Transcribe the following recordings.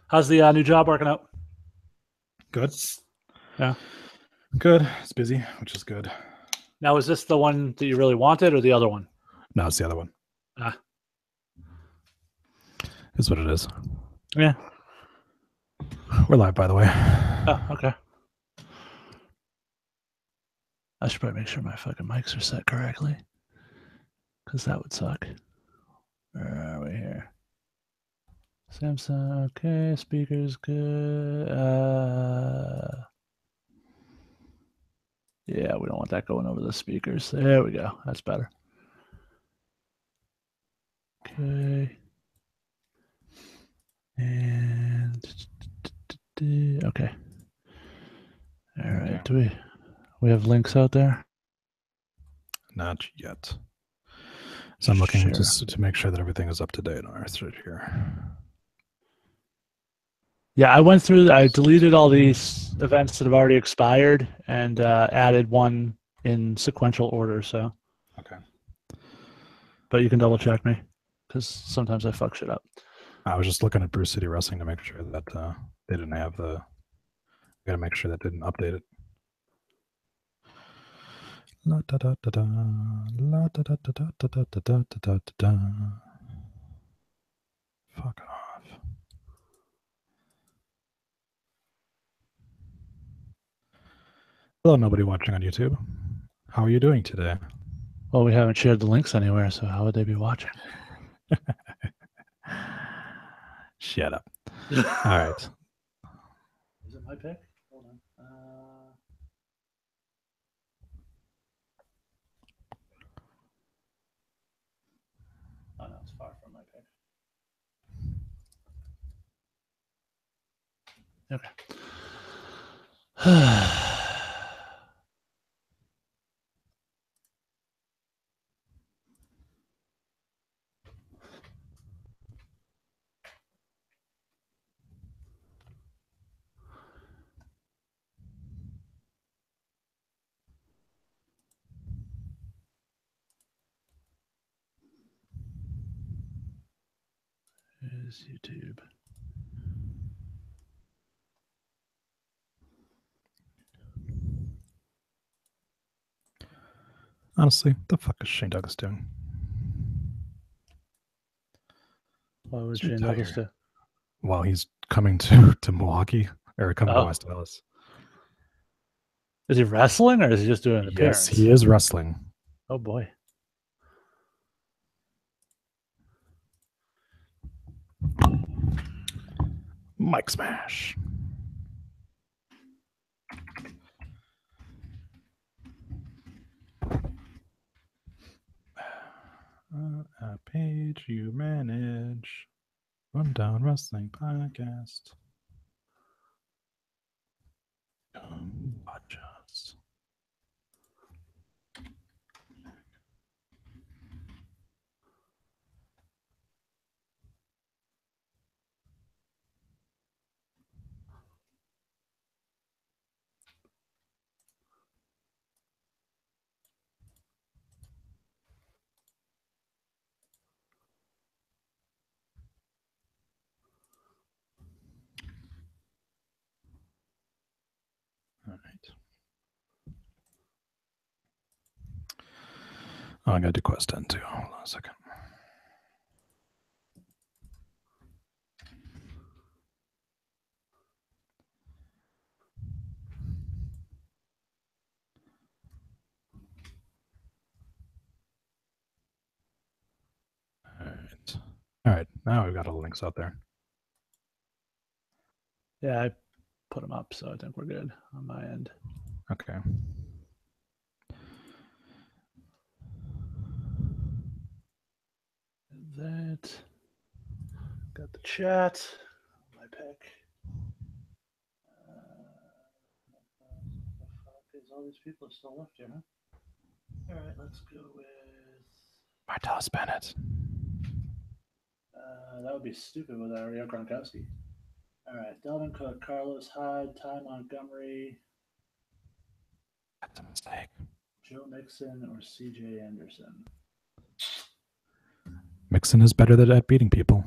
How's the new job working out? Good. Yeah. Good. It's busy, which is good. Now, is this the one that you really wanted or the other one? No, it's the other one. Ah. Is what it is. Yeah. We're live, by the way. Oh, okay. I should probably make sure my fucking mics are set correctly, because that would suck. Where are we here? Samsung, okay. Speakers, good. Yeah, we don't want that going over the speakers. There we go. That's better. Okay. And okay. All right. Okay. Do we have links out there? Not yet. So I'm looking just to make sure that everything is up to date on our thread here. Yeah, I went through. I deleted all these events that have already expired and added one in sequential order. So. Okay. But you can double check me, because sometimes I fuck shit up. I was just looking at Bruce City Wrestling to make sure that they didn't have the. Got to make sure that didn't update it. La da da da da, la da da da da da da da da da da. Fuck off. Hello, nobody watching on YouTube. How are you doing today? Well, we haven't shared the links anywhere, so how would they be watching? Shut up. All right. Is it my pick? Hold on. Oh, no, it's far from my pick. Okay. Here's YouTube. Honestly, the fuck is Shane Douglas doing? What would Shane Douglas do? While he's coming to Milwaukee or coming to West Dallas. Is he wrestling or is he just doing an appearance? Yes, he is wrestling. Oh boy. Mike Smash. A page you manage. Rundown Wrestling Podcast. Come watch us. All right. Oh, I got to do quest 10 too. Hold on a second. All right. Now we've got all the links out there. Yeah, I put them up, so I think we're good on my end. Okay. That. Got the chat. My pick. All these people are still left here, huh? All right, let's go with Martellus Bennett. That would be stupid without Rio Gronkowski. All right, Delvin Cook, Carlos Hyde, Ty Montgomery. That's a mistake. Joe Mixon or CJ Anderson. Mixon is better at beating people.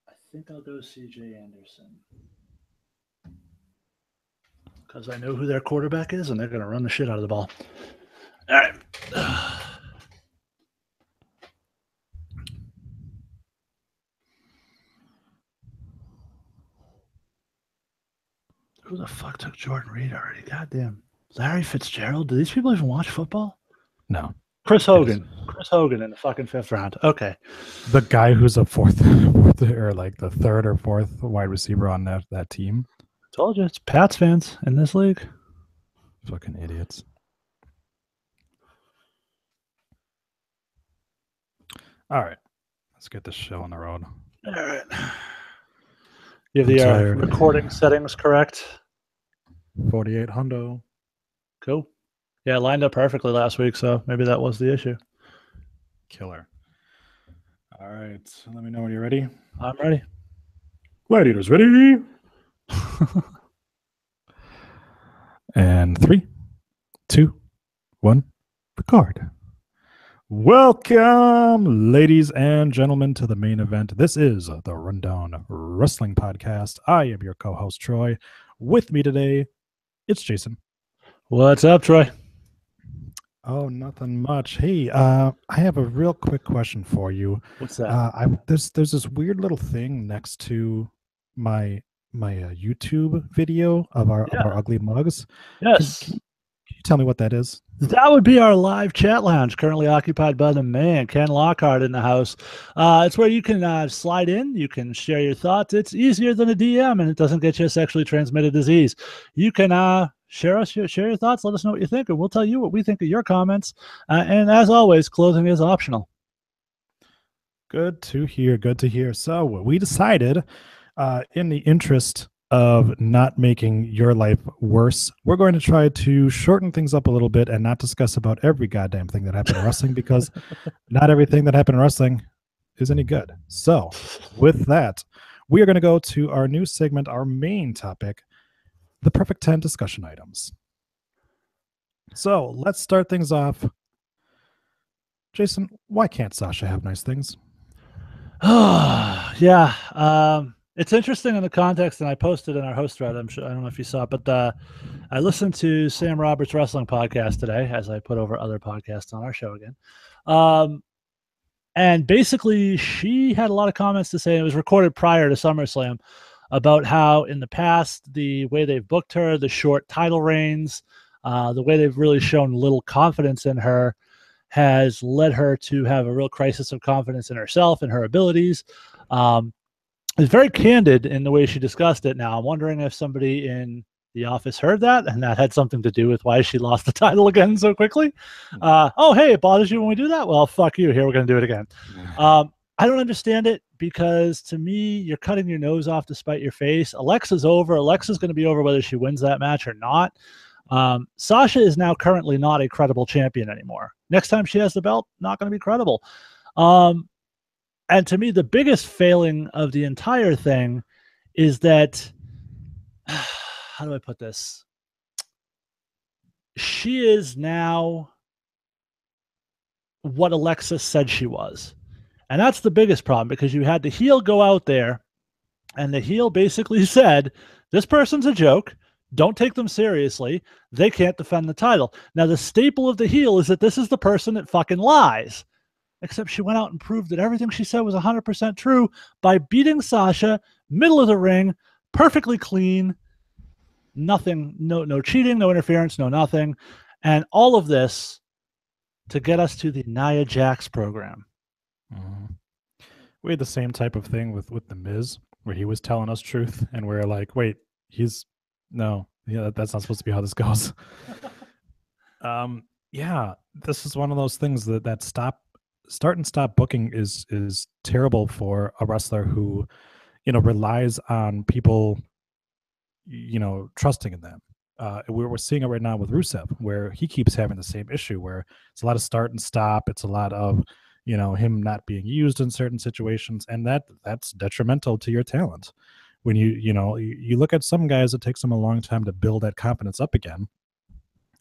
I think I'll go C.J. Anderson because I know who their quarterback is, and they're going to run the shit out of the ball. All right. Who the fuck took Jordan Reed already? Goddamn. Larry Fitzgerald? Do these people even watch football? No. Chris Hogan. Chris Hogan in the fucking 5th round. Okay. The guy who's a fourth or like the third or fourth wide receiver on that team. Told you, it's Pats fans in this league. Fucking idiots. All right. Let's get this show on the road. All right. You have the recording settings correct? 48 hundo. Cool. Yeah, it lined up perfectly last week, so maybe that was the issue. Killer. All right. So let me know when you're ready. I'm ready. Gladiators ready. And 3, 2, 1, record. Welcome, ladies and gentlemen, to the main event. This is the Rundown Wrestling Podcast. I am your co-host, Troy. With me today, it's Jason. What's up, Troy? Oh, nothing much. Hey, I have a real quick question for you. What's that? There's this weird little thing next to my YouTube video of our ugly mugs. Yes. Can you tell me what that is? That would be our live chat lounge, currently occupied by the man, Ken Lockhart, in the house. It's where you can slide in. You can share your thoughts. It's easier than a DM, and it doesn't get you a sexually transmitted disease. You can share your thoughts. Let us know what you think, and we'll tell you what we think of your comments. And as always, clothing is optional. Good to hear. Good to hear. So we decided, in the interest of not making your life worse, we're going to try to shorten things up a little bit and not discuss about every goddamn thing that happened in wrestling, because not everything that happened in wrestling is any good. So with that, we are going to go to our new segment, our main topic, the Perfect 10 discussion items. So let's start things off. Jason, why can't Sasha have nice things? Yeah. It's interesting in the context, and I posted in our host thread. I don't know if you saw it, but I listened to Sam Roberts' wrestling podcast today, as I put over other podcasts on our show again. And basically, she had a lot of comments to say. And it was recorded prior to SummerSlam about how in the past, the way they've booked her, the short title reigns, the way they've really shown little confidence in her has led her to have a real crisis of confidence in herself and her abilities. Is very candid in the way she discussed it. Now, I'm wondering if somebody in the office heard that, and that had something to do with why she lost the title again so quickly. Oh, hey, it bothers you when we do that? Well, fuck you. Here, we're going to do it again. I don't understand it, because to me, you're cutting your nose off to spite your face. Alexa's over. Alexa's going to be over whether she wins that match or not. Sasha is now currently not a credible champion anymore. Next time she has the belt, not going to be credible. And to me, the biggest failing of the entire thing is that, how do I put this? She is now what Alexa said she was. And that's the biggest problem, because you had the heel go out there, and the heel basically said, this person's a joke. Don't take them seriously. They can't defend the title. Now, the staple of the heel is that this is the person that fucking lies. Except she went out and proved that everything she said was 100% true by beating Sasha, middle of the ring, perfectly clean, nothing, no cheating, no interference, no nothing. And all of this to get us to the Nia Jax program. Mm-hmm. We had the same type of thing with The Miz, where he was telling us truth, and we're like, wait, that's not supposed to be how this goes. Yeah, this is one of those things that start and stop booking is terrible for a wrestler who, relies on people, trusting in them. We're seeing it right now with Rusev, where he keeps having the same issue, where it's a lot of start and stop. It's a lot of, him not being used in certain situations, and that's detrimental to your talent. When you look at some guys, it takes them a long time to build that confidence up again.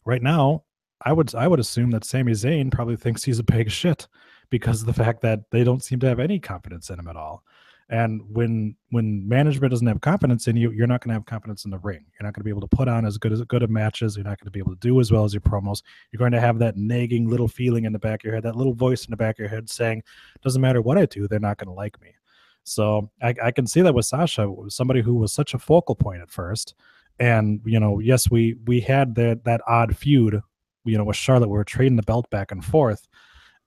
Right now, I would assume that Sami Zayn probably thinks he's a bag of shit, because of the fact that they don't seem to have any confidence in him at all. And when management doesn't have confidence in you, you're not going to have confidence in the ring. You're not going to be able to put on as good of matches. You're not going to be able to do as well as your promos. You're going to have that nagging little feeling in the back of your head, that little voice in the back of your head saying, doesn't matter what I do, they're not going to like me. So I can see that with Sasha, somebody who was such a focal point at first. And, yes, we had that odd feud, with Charlotte. We were trading the belt back and forth.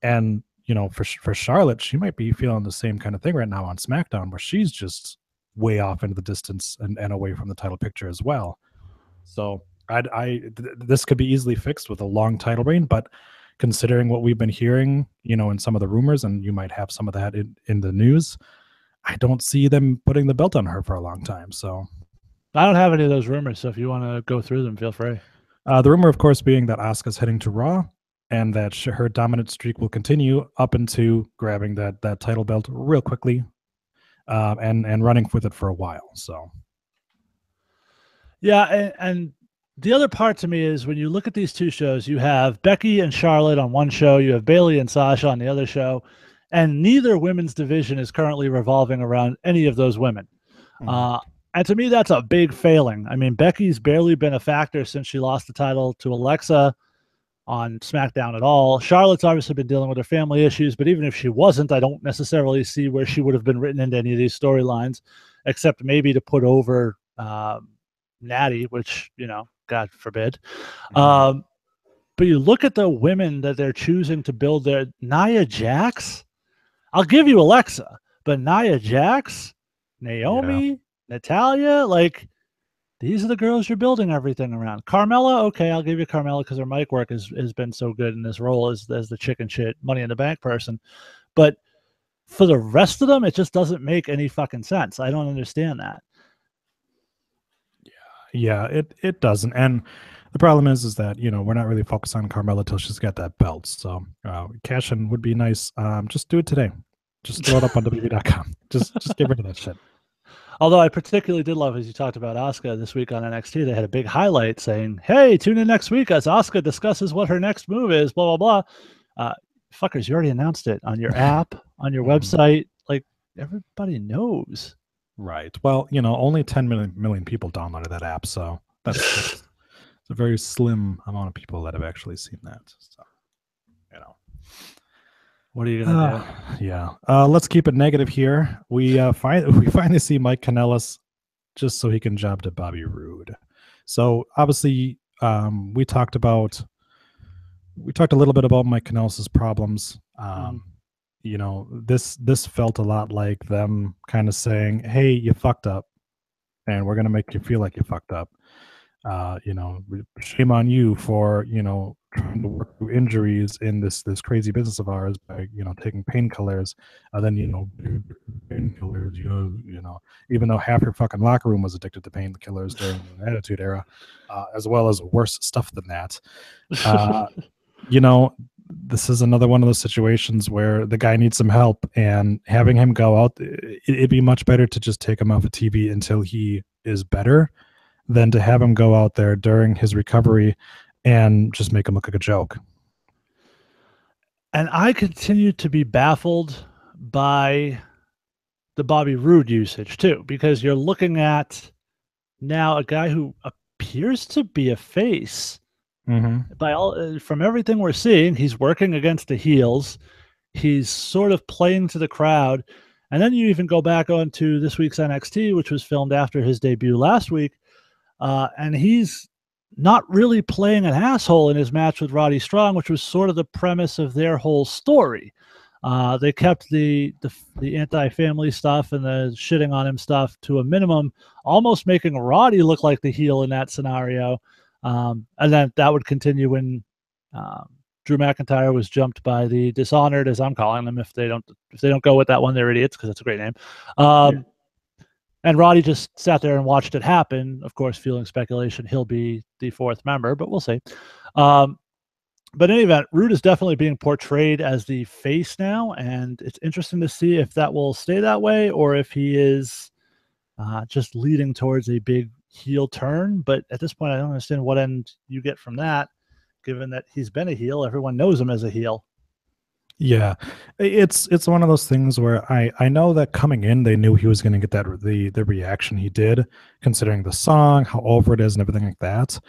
And, for Charlotte, she might be feeling the same kind of thing right now on SmackDown, where she's just way off into the distance and away from the title picture as well. So this could be easily fixed with a long title reign, but considering what we've been hearing, in some of the rumors, and you might have some of that in the news, I don't see them putting the belt on her for a long time. So I don't have any of those rumors, so if you want to go through them, feel free. The rumor, of course, being that Asuka's heading to Raw, and that her dominant streak will continue up into grabbing that title belt real quickly, and running with it for a while. So, yeah, and the other part to me is when you look at these two shows, you have Becky and Charlotte on one show, you have Bayley and Sasha on the other show, and neither women's division is currently revolving around any of those women. And to me, that's a big failing. I mean, Becky's barely been a factor since she lost the title to Alexa on SmackDown at all. Charlotte's obviously been dealing with her family issues, but even if she wasn't, I don't necessarily see where she would have been written into any of these storylines, except maybe to put over Natty, which, God forbid. But you look at the women that they're choosing to build their Nia Jax. I'll give you Alexa, but Nia Jax, Naomi, Natalya, like, these are the girls you're building everything around. Carmella, okay, I'll give you Carmella because her mic work has been so good in this role as the chicken shit Money in the Bank person. But for the rest of them, it just doesn't make any fucking sense. I don't understand that. Yeah, it doesn't. And the problem is that, we're not really focused on Carmella till she's got that belt. So cash in would be nice. Just do it today. Just throw it up on WWE.com. Just get rid of that shit. Although I particularly did love, as you talked about Asuka this week on NXT, they had a big highlight saying, hey, tune in next week as Asuka discusses what her next move is, blah, blah, blah. Fuckers, you already announced it on your app, on your website. Like, everybody knows. Right. Well, only 10 million people downloaded that app, so that's a very slim amount of people that have actually seen that. So, What are you gonna do? Yeah. Let's keep it negative here. We finally see Mike Kanellis just so he can job to Bobby Roode. So obviously, we talked a little bit about Mike Kanellis's problems. This felt a lot like them kind of saying, "Hey, you fucked up, and we're gonna make you feel like you fucked up." Shame on you for trying to work through injuries in this crazy business of ours by taking painkillers. Then painkillers, even though half your fucking locker room was addicted to painkillers during the Attitude Era, as well as worse stuff than that. This is another one of those situations where the guy needs some help, and having him go out, it'd be much better to just take him off of TV until he is better than to have him go out there during his recovery and just make him look like a joke. And I continue to be baffled by the Bobby Roode usage too, because you're looking at now a guy who appears to be a face. From everything we're seeing, he's working against the heels. He's sort of playing to the crowd. And then you even go back on to this week's NXT, which was filmed after his debut last week. And he's not really playing an asshole in his match with Roddy Strong, which was sort of the premise of their whole story. They kept the anti-family stuff and the shitting on him stuff to a minimum, almost making Roddy look like the heel in that scenario. And then that would continue when Drew McIntyre was jumped by the Dishonored, as I'm calling them. If they don't go with that one, they're idiots, because that's a great name. And Roddy just sat there and watched it happen. Of course, fueling speculation, he'll be the fourth member, but we'll see. But in any event, Roode is definitely being portrayed as the face now, and it's interesting to see if that will stay that way or if he is just leading towards a big heel turn. But at this point, I don't understand what end you get from that, given that he's been a heel. Everyone knows him as a heel. Yeah, it's one of those things where I know that coming in they knew he was going to get that the reaction he did, considering the song, how over it is, and everything like that.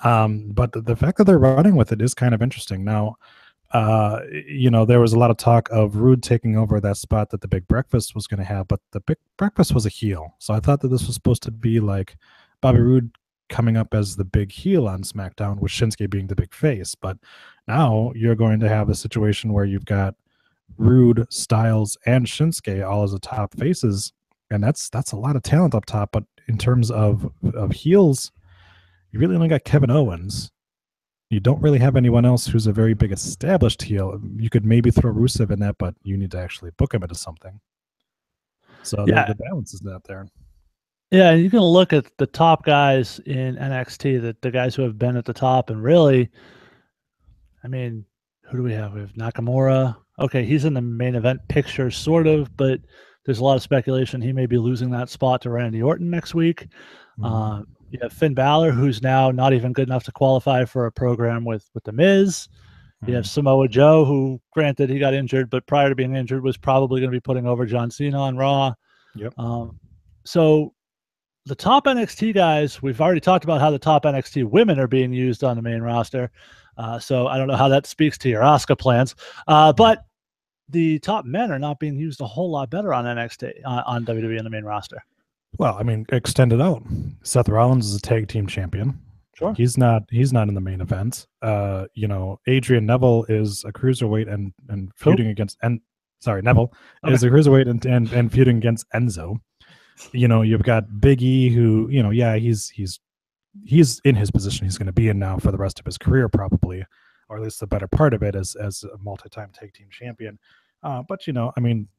But the fact that they're running with it is kind of interesting. Now, there was a lot of talk of Roode taking over that spot that the Big Breakfast was going to have, but the Big Breakfast was a heel, so I thought that this was supposed to be like Bobby Roode coming up as the big heel on SmackDown, with Shinsuke being the big face. But now you're going to have a situation where you've got Roode, Styles, and Shinsuke all as the top faces, and that's a lot of talent up top. But in terms of heels, you really only got Kevin Owens. You don't really have anyone else who's a very big established heel. You could maybe throw Rusev in that, but you need to actually book him into something. So Yeah, the balance is not there. yeah. You can look at the top guys in NXT, the guys who have been at the top, and really, I mean, who do we have? We have Nakamura. Okay, he's in the main event picture, sort of, but there's a lot of speculation he may be losing that spot to Randy Orton next week. You have Finn Balor, who's now not even good enough to qualify for a program with The Miz. You have Samoa Joe, who, granted, he got injured, but prior to being injured, was probably going to be putting over John Cena on Raw. Yep. So the top NXT guys, we've already talked about how the top NXT women are being used on the main roster. So I don't know how that speaks to your Asuka plans. But the top men are not being used a whole lot better on NXT, on WWE on the main roster. Well, I mean, extend it out. Seth Rollins is a tag team champion. Sure. He's not in the main event. Adrian Neville is a cruiserweight and feuding against Neville is a cruiserweight and feuding against Enzo. You've got Big E, who, he's in his position he's going to be in now for the rest of his career, probably, or at least the better part of it as a multi-time tag team champion. But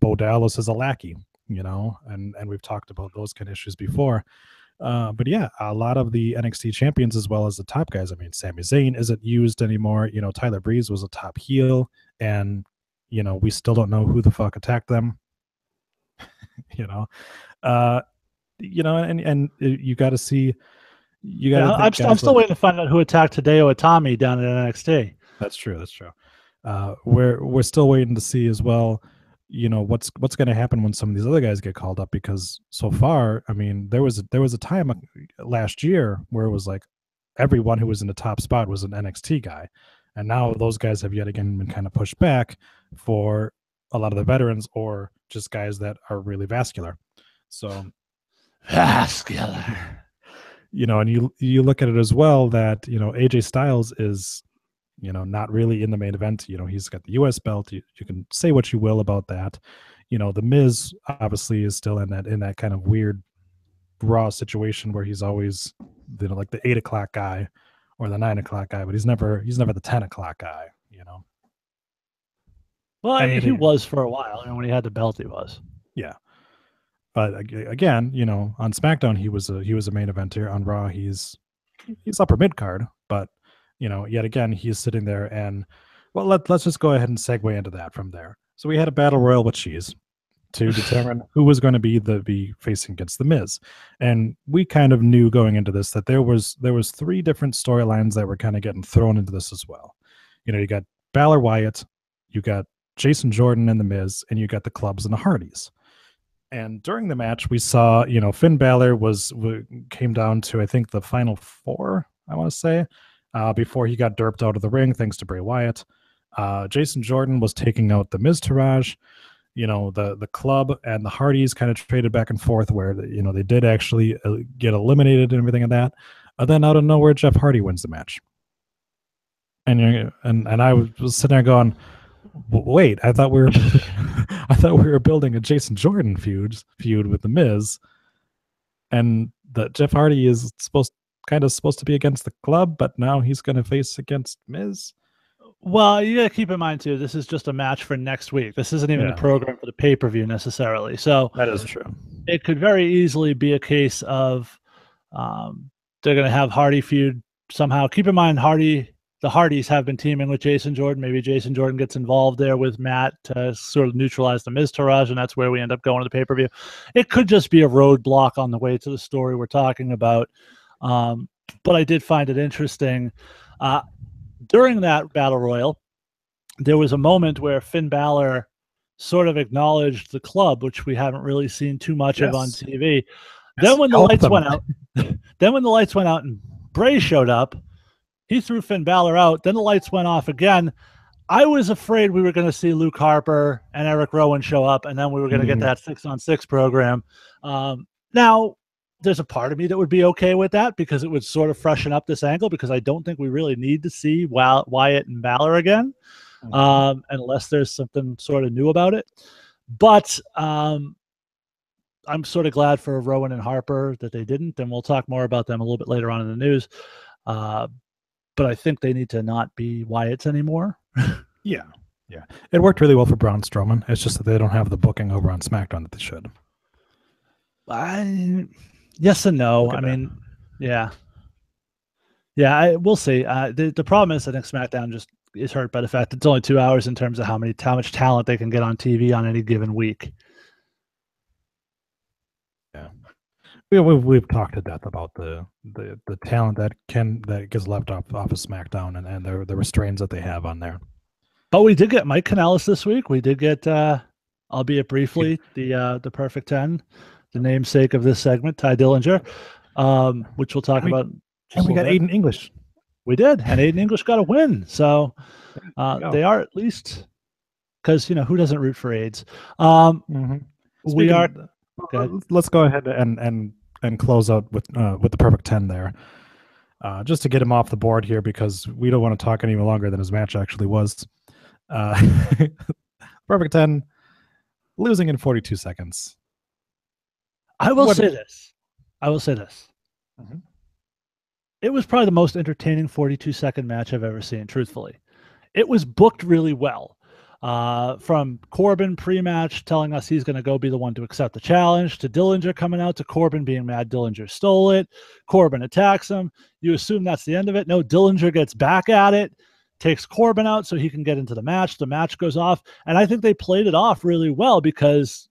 Bo Dallas is a lackey, and we've talked about those kind of issues before. But yeah, a lot of the NXT champions, as well as the top guys. I mean, Sami Zayn isn't used anymore. Tyler Breeze was a top heel, and we still don't know who the fuck attacked them. And you got to see. I'm still waiting to find out who attacked Hideo Itami down at NXT. That's true. We're still waiting to see as well. What's going to happen when some of these other guys get called up, because so far, I mean, there was a time last year where it was like everyone who was in the top spot was an NXT guy, and now those guys have yet again been kind of pushed back for a lot of the veterans or just guys that are really vascular. So vascular. And you look at it as well that AJ Styles is not really in the main event. He's got the US belt. You can say what you will about that. The Miz obviously is still in that kind of weird Raw situation where he's always like the 8 o'clock guy or the 9 o'clock guy, but he's never the 10 o'clock guy. Well, he was for a while. When he had the belt, he was. Yeah. But again, on SmackDown he was a main eventer. On Raw he's upper mid card, but yet again he's sitting there. And well, let's just go ahead and segue into that from there. So we had a battle royal with Cheese to determine who was going to be facing against the Miz, and we kind of knew going into this that there was 3 different storylines that were kind of getting thrown into this as well. You got Balor Wyatt, you got Jason Jordan and the Miz, and you got the Clubs and the Hardys. And during the match, we saw, Finn Balor came down to, I think, the final 4, I want to say, before he got derped out of the ring, thanks to Bray Wyatt. Jason Jordan was taking out the Miztourage. The Club and the Hardys kind of traded back and forth where, they did actually get eliminated and everything like that. And then out of nowhere, Jeff Hardy wins the match. And I was sitting there going, wait, I thought we were building a Jason Jordan feud with the Miz, and that Jeff Hardy is supposed to be against the Club, but now he's going to face against Miz. Well, you got to keep in mind too, this is just a match for next week. This isn't even the program for the pay-per-view necessarily. So that is true. It could very easily be a case of they're going to have Hardy feud somehow. Keep in mind, the Hardys have been teaming with Jason Jordan. Maybe Jason Jordan gets involved there with Matt to sort of neutralize the Miztourage, and that's where we end up going to the pay-per-view. It could just be a roadblock on the way to the story we're talking about. But I did find it interesting. During that Battle Royal, there was a moment where Finn Balor sort of acknowledged the club, which we haven't really seen too much of on TV. Then when the lights went out, and Bray showed up, he threw Finn Balor out. Then the lights went off again. I was afraid we were going to see Luke Harper and Eric Rowan show up, and then we were going to get that 6-on-6 program. Now, there's a part of me that would be okay with that because it would sort of freshen up this angle, because I don't think we really need to see Wyatt and Balor again, unless there's something sort of new about it. But I'm sort of glad for Rowan and Harper that they didn't, and we'll talk more about them a little bit later on in the news. But I think they need to not be Wyatts anymore. Yeah. It worked really well for Braun Strowman. It's just that they don't have the booking over on SmackDown that they should. Yes and no. I mean, yeah. We'll see. The problem is I think SmackDown just is hurt by the fact that it's only 2 hours in terms of how much talent they can get on TV on any given week. Yeah. We've talked to death about the talent that gets left off of SmackDown and the restraints that they have on there. But we did get Mike Kanellis this week. We did get, albeit briefly, the Perfect 10, the namesake of this segment, Ty Dillinger, which we'll talk about. And we got Aiden English. We did, and Aiden English got a win. So they are, at least, because who doesn't root for AIDS? We are. Let's go ahead and close out with the Perfect 10 there, just to get him off the board here, because we don't want to talk any longer than his match actually was. Perfect 10, losing in 42 seconds. I will say this. Mm-hmm. It was probably the most entertaining 42-second match I've ever seen, truthfully. It was booked really well. From Corbin pre-match telling us he's going to go be the one to accept the challenge, to Dillinger coming out, to Corbin being mad Dillinger stole it. Corbin attacks him. You assume that's the end of it. No, Dillinger gets back at it, takes Corbin out so he can get into the match. The match goes off, and I think they played it off really well, because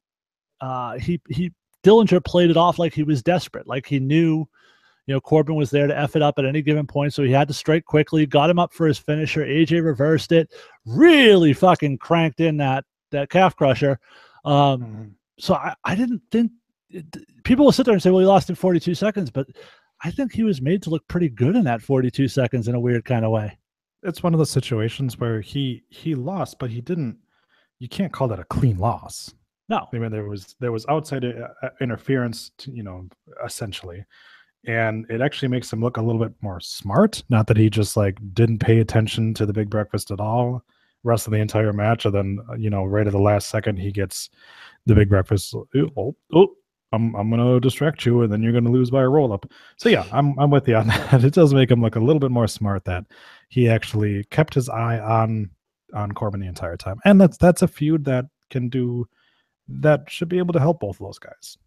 Dillinger played it off like he was desperate, like he knew Corbin was there to F it up at any given point, so he had to strike quickly, got him up for his finisher. AJ reversed it, really fucking cranked in that calf crusher. So I didn't think people will sit there and say, well, he lost in 42 seconds, but I think he was made to look pretty good in that 42 seconds in a weird kind of way. It's one of those situations where he lost, but he didn't. You can't call that a clean loss. No, I mean, there was outside interference, essentially. And it actually makes him look a little bit more smart. Not that he just didn't pay attention to the big breakfast at all rest of the entire match. And then, right at the last second, he gets the big breakfast. I'm going to distract you, and then you're going to lose by a roll up. So yeah, I'm with you on that. It does make him look a little bit more smart that he actually kept his eye on Corbin the entire time. And that's a feud that should be able to help both of those guys.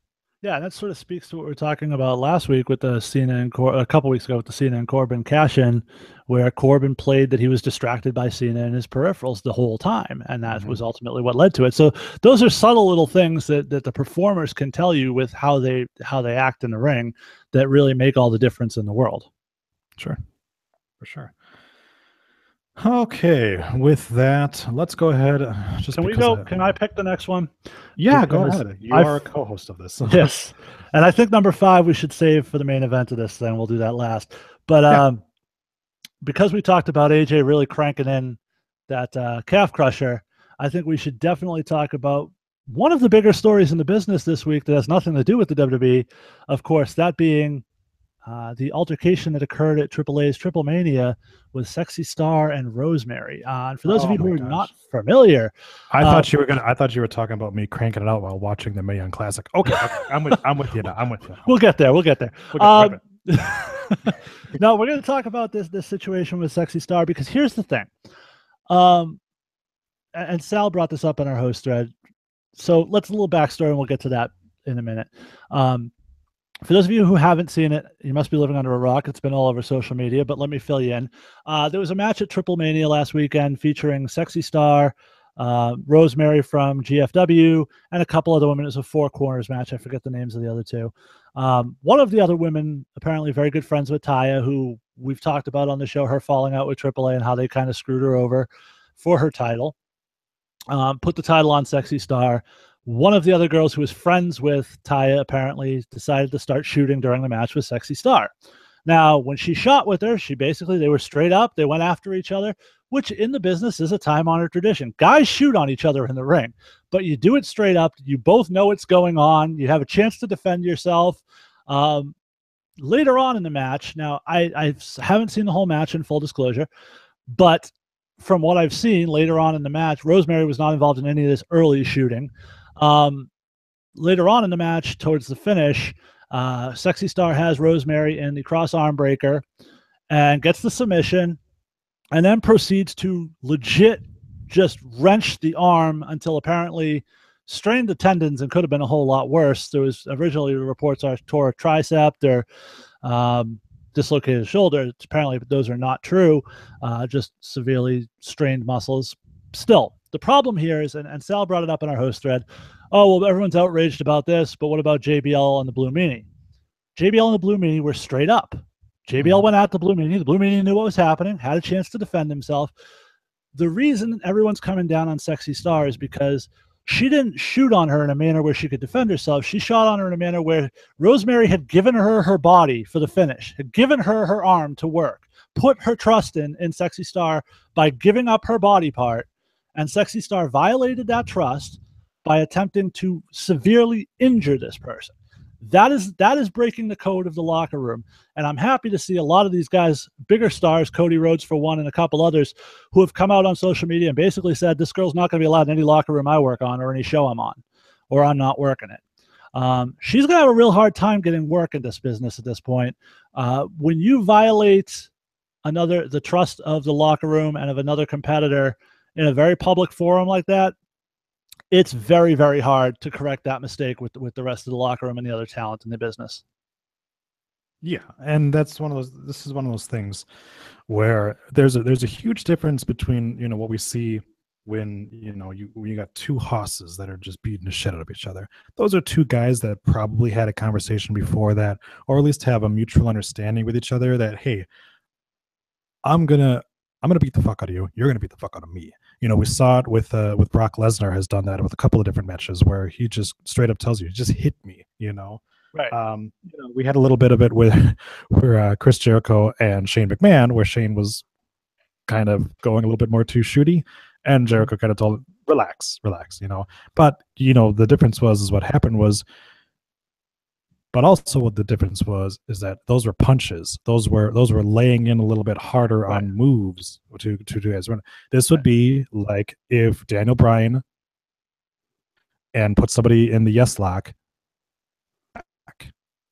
Yeah, that sort of speaks to what we were talking about last week with the Cena and a couple weeks ago with the Cena and Corbin cash-in, where Corbin played that he was distracted by Cena and his peripherals the whole time, and that was ultimately what led to it. So those are subtle little things that the performers can tell you with how they act in the ring that really make all the difference in the world. Sure, for sure. Okay, with that, let's go ahead. Can I pick the next one? Yeah, go ahead. You are a co-host of this. Yes, and I think number 5 we should save for the main event of this thing. We'll do that last. But because we talked about AJ really cranking in that calf crusher, I think we should definitely talk about one of the bigger stories in the business this week that has nothing to do with the WWE. Of course, that being the altercation that occurred at AAA's Triple Mania with Sexy Star and Rosemary. And for those of you who are not familiar, I thought you were talking about me cranking it out while watching the Mae Young Classic. Okay, I'm with you now. I'm with you. We'll get there. No, we're going to talk about this situation with Sexy Star, because here's the thing. And Sal brought this up in our host thread. So let's a little backstory, and we'll get to that in a minute. For those of you who haven't seen it, you must be living under a rock. It's been all over social media, but let me fill you in. There was a match at Triple Mania last weekend featuring Sexy Star, Rosemary from GFW, and a couple other women. It was a 4 corners match. I forget the names of the other 2. One of the other women, apparently very good friends with Taya, who we've talked about on the show, her falling out with AAA and how they kind of screwed her over. for her title. Put the title on Sexy Star. One of the other girls who was friends with Taya apparently decided to start shooting during the match with Sexy Star. Now, when she shot with her, they were straight up. They went after each other, which in the business is a time-honored tradition. Guys shoot on each other in the ring, but you do it straight up. You both know what's going on. You have a chance to defend yourself. Later on in the match, now I haven't seen the whole match in full disclosure, but from what I've seen later on in the match, Rosemary was not involved in any of this early shooting. Later on in the match, towards the finish, Sexy Star has Rosemary in the cross arm breaker and gets the submission, and then proceeds to legit just wrench the arm until apparently strained the tendons and could have been a whole lot worse. There was originally reports are tore a tricep or dislocated shoulder. Apparently those are not true, just severely strained muscles. Still, the problem here is, and Sal brought it up in our host thread, oh, well, everyone's outraged about this, but what about JBL and the Blue Meanie? JBL and the Blue Meanie were straight up. JBL went at the Blue Meanie. The Blue Meanie knew what was happening, had a chance to defend himself. The reason everyone's coming down on Sexy Star is because she didn't shoot on her in a manner where she could defend herself. She shot on her in a manner where Rosemary had given her her body for the finish, had given her her arm to work, put her trust in Sexy Star by giving up her body part, and Sexy Star violated that trust by attempting to severely injure this person. That is breaking the code of the locker room. And I'm happy to see a lot of these guys, bigger stars, Cody Rhodes for one, and a couple others, who have come out on social media and basically said, this girl's not going to be allowed in any locker room I work on or any show I'm on, or I'm not working it. She's going to have a real hard time getting work in this business at this point. When you violate the trust of the locker room and of another competitor in a very public forum like that, it's very, very hard to correct that mistake with the rest of the locker room and the other talent in the business. Yeah, and that's one of those. This is one of those things where there's a huge difference between what we see when you got two hosses that are just beating the shit out of each other. Those are two guys that probably had a conversation before that, or at least have a mutual understanding with each other that, hey, I'm gonna beat the fuck out of you. You're gonna beat the fuck out of me. We saw it with Brock Lesnar has done that with a couple of different matches where he just straight up tells you, just hit me. Right. We had a little bit of it with Chris Jericho and Shane McMahon, where Shane was kind of going a little bit more too shooty, and Jericho kind of told him, relax. But the difference is what happened was. But also what the difference is that those were punches. Those were laying in a little bit harder on moves to guys. This would be like if Daniel Bryan and put somebody in the yes lock.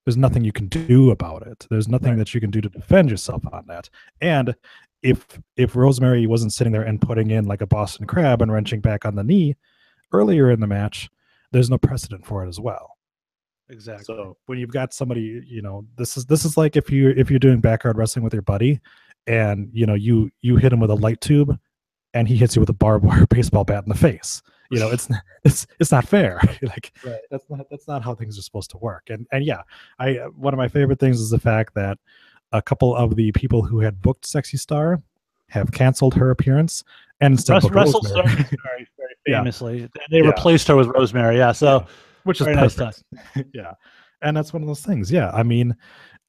There's nothing you can do about it. There's nothing that you can do to defend yourself on that. And if Rosemary wasn't sitting there and putting in like a Boston Crab and wrenching back on the knee earlier in the match, there's no precedent for it as well. Exactly. So when you've got somebody, this is like if you're doing backyard wrestling with your buddy, and you hit him with a light tube, and he hits you with a barbed wire baseball bat in the face. It's not fair. Right. That's not how things are supposed to work. And yeah, one of my favorite things is the fact that a couple of the people who had booked Sexy Star have canceled her appearance and instead booked Rosemary. Very, very famously. Yeah. They replaced her with Rosemary. Yeah. So. Yeah. Which is perfect. Nice. Yeah. And that's one of those things. Yeah. I mean,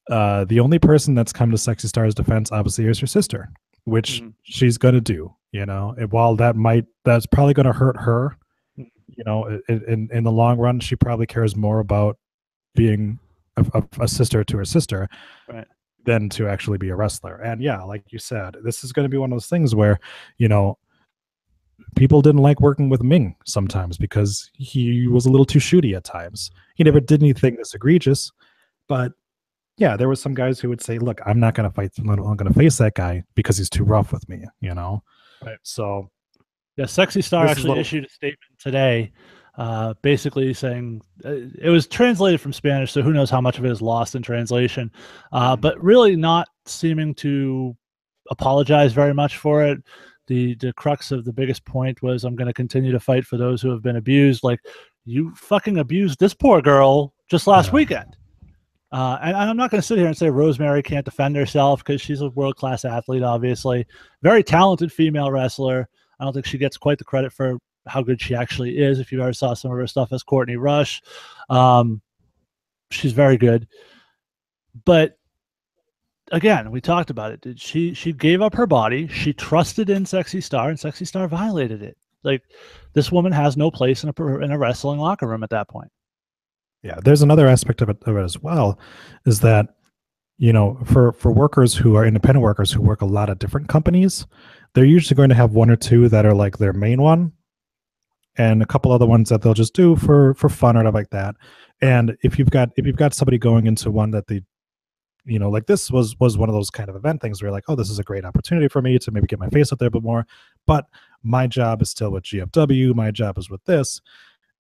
the only person that's come to Sexy Star's defense, obviously, is her sister, which she's going to do, and while that's probably going to hurt her, in the long run, she probably cares more about being a sister to her sister than to actually be a wrestler. And yeah, like you said, this is going to be one of those things where, people didn't like working with Ming sometimes because he was a little too shooty at times. He never did anything this egregious, but yeah, there were some guys who would say, look, I'm not going to fight. I'm going to face that guy because he's too rough with me, Right. So yeah, Sexy Star actually issued a statement today, basically saying it was translated from Spanish, so who knows how much of it is lost in translation, but really not seeming to apologize very much for it. The crux of the biggest point was, I'm going to continue to fight for those who have been abused. Like, you fucking abused this poor girl just last weekend. And I'm not going to sit here and say Rosemary can't defend herself, because she's a world-class athlete, obviously. Very talented female wrestler. I don't think she gets quite the credit for how good she actually is. If you ever saw some of her stuff as Courtney Rush, she's very good. But again, we talked about it. She gave up her body. She trusted in Sexy Star, and Sexy Star violated it. Like, this woman has no place in a wrestling locker room at that point. Yeah, there's another aspect of it as well, is that, you know, for workers who are independent workers who work a lot of different companies, they're usually going to have one or two that are like their main one, and a couple other ones that they'll just do for fun or stuff like that. And if you've got somebody going into one that they, you know, like this was one of those kind of event things where you're like, oh, this is a great opportunity for me to maybe get my face up there a bit more, but my job is still with GFW, my job is with this.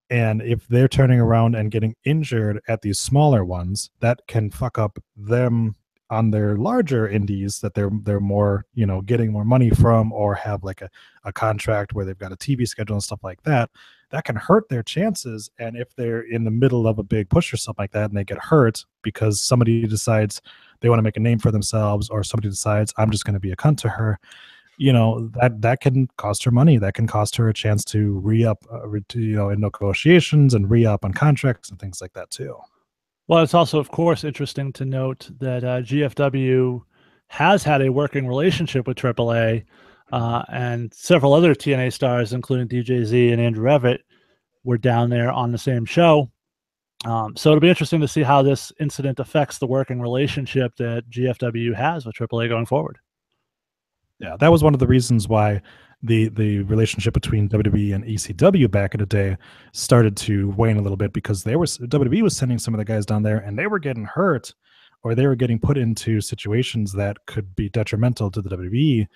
And if they're turning around and getting injured at these smaller ones, that can fuck up them on their larger indies that they're more, you know, getting more money from, or have like a contract where they've got a TV schedule and stuff like that. That can hurt their chances. And if they're in the middle of a big push or something like that and they get hurt because somebody decides they want to make a name for themselves, or somebody decides I'm just going to be a cunt to her, you know, that can cost her money. That can cost her a chance to re-up, you know, in negotiations and re-up on contracts and things like that too. Well, it's also, of course, interesting to note that GFW has had a working relationship with AAA, and several other TNA stars, including DJZ and Andrew Everett, were down there on the same show. So it'll be interesting to see how this incident affects the working relationship that GFW has with AAA going forward. Yeah, that was one of the reasons why the relationship between WWE and ECW back in the day started to wane a little bit, because WWE was sending some of the guys down there and they were getting hurt, or they were getting put into situations that could be detrimental to the WWE.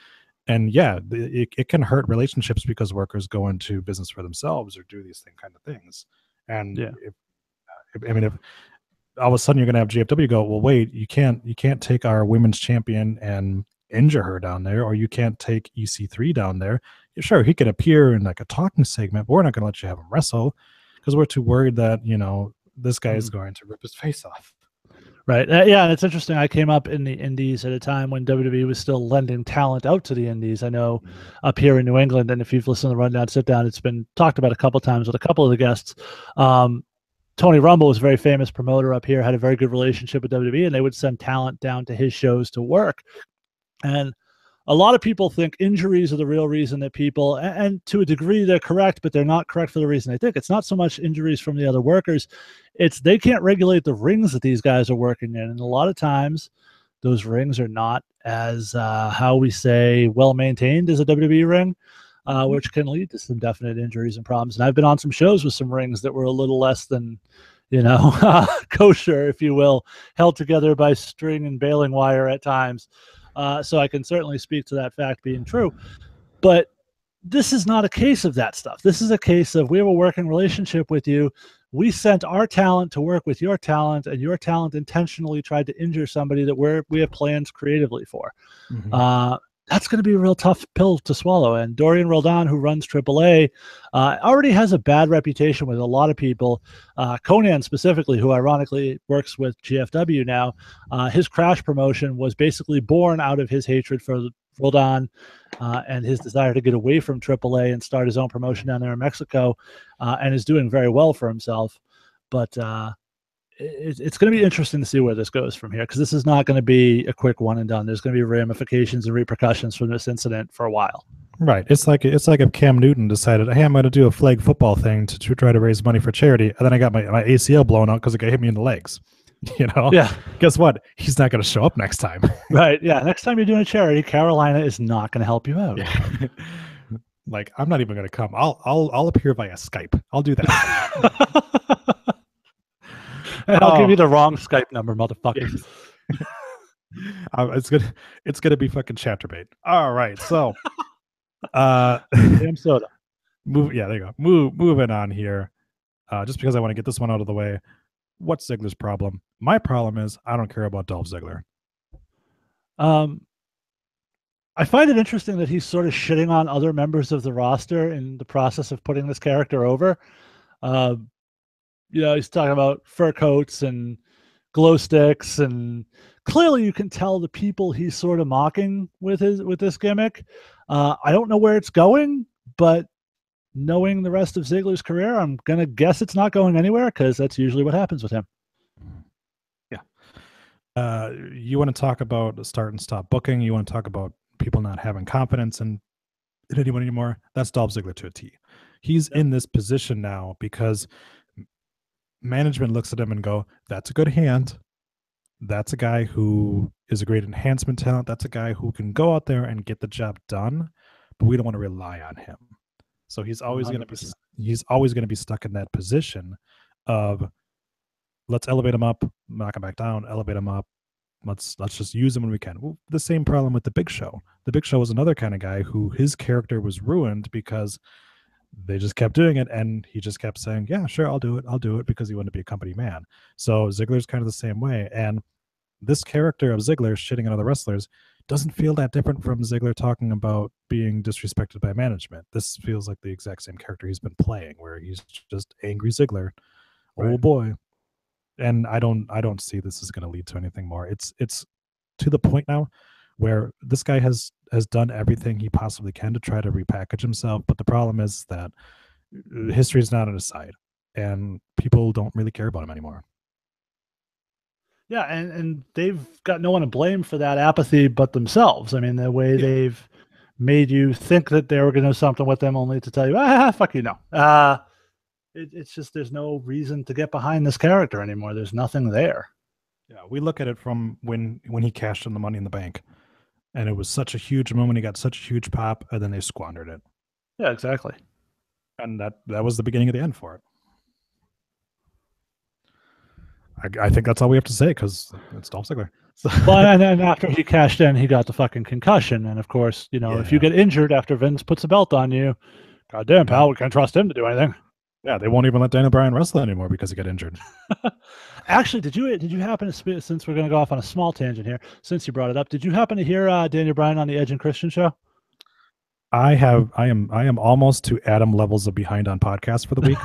And yeah, it can hurt relationships because workers go into business for themselves or do these kind of things. And yeah, if all of a sudden you're going to have GFW go, well, wait, you can't take our women's champion and injure her down there, or you can't take EC3 down there. Yeah, sure, he can appear in like a talking segment, but we're not going to let you have him wrestle because we're too worried that, you know, this guy is going to rip his face off. Right. Yeah, it's interesting. I came up in the Indies at a time when WWE was still lending talent out to the Indies. I know up here in New England, and if you've listened to the Rundown Sit Down, it's been talked about a couple of times with a couple of the guests. Tony Rumble was a very famous promoter up here, had a very good relationship with WWE, and they would send talent down to his shows to work. And a lot of people think injuries are the real reason that people, and to a degree they're correct, but they're not correct for the reason they think. It's not so much injuries from the other workers. It's they can't regulate the rings that these guys are working in. And a lot of times those rings are not as, how we say, well-maintained as a WWE ring, which can lead to some definite injuries and problems. And I've been on some shows with some rings that were a little less than, you know, kosher, if you will, held together by string and baling wire at times. So I can certainly speak to that fact being true. But this is not a case of that stuff. This is a case of we have a working relationship with you. We sent our talent to work with your talent, and your talent intentionally tried to injure somebody that we have plans creatively for. That's going to be a real tough pill to swallow. And Dorian Roldan, who runs AAA, already has a bad reputation with a lot of people. Conan specifically, who ironically works with GFW now, his Crash promotion was basically born out of his hatred for Roldan and his desire to get away from AAA and start his own promotion down there in Mexico, and is doing very well for himself. But it's going to be interesting to see where this goes from here, because this is not going to be a quick one and done. There's going to be ramifications and repercussions from this incident for a while. Right. It's like if Cam Newton decided, hey, I'm going to do a flag football thing to try to raise money for charity, and then I got my ACL blown out because it hit me in the legs. You know? Yeah. Guess what? He's not going to show up next time. Right. Yeah. Next time you're doing a charity, Carolina is not going to help you out. Yeah. Like, I'm not even going to come. I'll appear via Skype. I'll do that. And I'll give you the wrong Skype number, motherfucker. It's gonna be fucking Chatterbait. All right, so damn soda. There you go. Moving on here. Just because I want to get this one out of the way. What's Ziggler's problem? My problem is I don't care about Dolph Ziggler. I find it interesting that he's sort of shitting on other members of the roster in the process of putting this character over. You know, he's talking about fur coats and glow sticks and clearly you can tell the people he's sort of mocking with this gimmick. I don't know where it's going, but knowing the rest of Ziggler's career, I'm gonna guess it's not going anywhere because that's usually what happens with him. Yeah. You want to talk about start and stop booking? You want to talk about people not having confidence in anyone anymore? That's Dolph Ziggler to a T. He's in this position now because management looks at him and go, "That's a good hand. That's a guy who is a great enhancement talent. That's a guy who can go out there and get the job done, but we don't want to rely on him." So he's always going to be stuck in that position of, let's elevate him up, knock him back down, elevate him up. Let's just use him when we can. Well, the same problem with the Big Show. The Big Show was another kind of guy who his character was ruined because they just kept doing it, and he just kept saying, "Yeah, sure, I'll do it," because he wanted to be a company man. So Ziggler's kind of the same way, and this character of Ziggler shitting on other wrestlers doesn't feel that different from Ziggler talking about being disrespected by management. This feels like the exact same character he's been playing, where he's just angry Ziggler. Right. Oh boy. And I don't see this is going to lead to anything more. It's to the point now where this guy has done everything he possibly can to try to repackage himself, but the problem is that history is not on his side, and people don't really care about him anymore. Yeah, and they've got no one to blame for that apathy but themselves. I mean, the way they've made you think that they were going to do something with them, only to tell you, fuck you, no. It's just there's no reason to get behind this character anymore. There's nothing there. Yeah, we look at it from when he cashed in the Money in the Bank, and it was such a huge moment. He got such a huge pop, and then they squandered it. Yeah, exactly. And that was the beginning of the end for it. I think that's all we have to say because it's Dolph Ziggler. So. Well, and then after he cashed in, he got the fucking concussion. And of course, if you get injured after Vince puts a belt on you, goddamn, pal, we can't trust him to do anything. Yeah, they won't even let Daniel Bryan wrestle anymore because he got injured. Actually, did you happen to, since we're going to go off on a small tangent here, since you brought it up, did you happen to hear Daniel Bryan on the Edge and Christian show? I am almost to Adam levels of behind on podcasts for the week,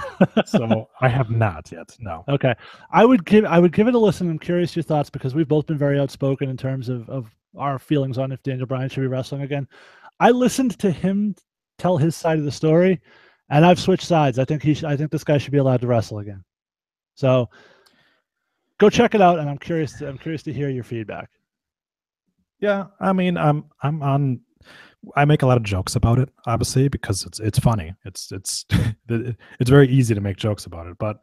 so I have not yet. No. Okay, I would give it a listen. I'm curious your thoughts because we've both been very outspoken in terms of our feelings on if Daniel Bryan should be wrestling again. I listened to him tell his side of the story, and I've switched sides. I think this guy should be allowed to wrestle again. So go check it out, and I'm curious to hear your feedback. Yeah, I mean, I make a lot of jokes about it, obviously, because it's funny. It's very easy to make jokes about it, but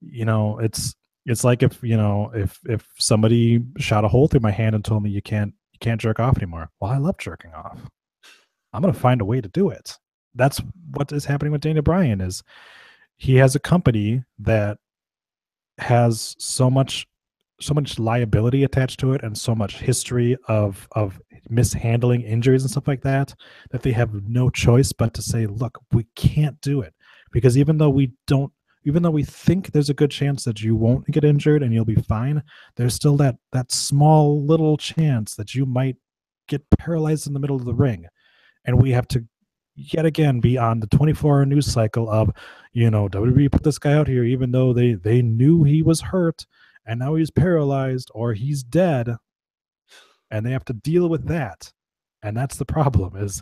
it's like if somebody shot a hole through my hand and told me you can't jerk off anymore. Well, I love jerking off. I'm gonna find a way to do it. That's what is happening with Daniel Bryan. Is he has a company that has so much liability attached to it and so much history of mishandling injuries and stuff like that they have no choice but to say, look, we can't do it, because even though we think there's a good chance that you won't get injured and you'll be fine, there's still that small little chance that you might get paralyzed in the middle of the ring. And we have to yet again be on the 24-hour news cycle of, WWE put this guy out here even though they knew he was hurt and now he's paralyzed or he's dead, and they have to deal with that. And that's the problem, is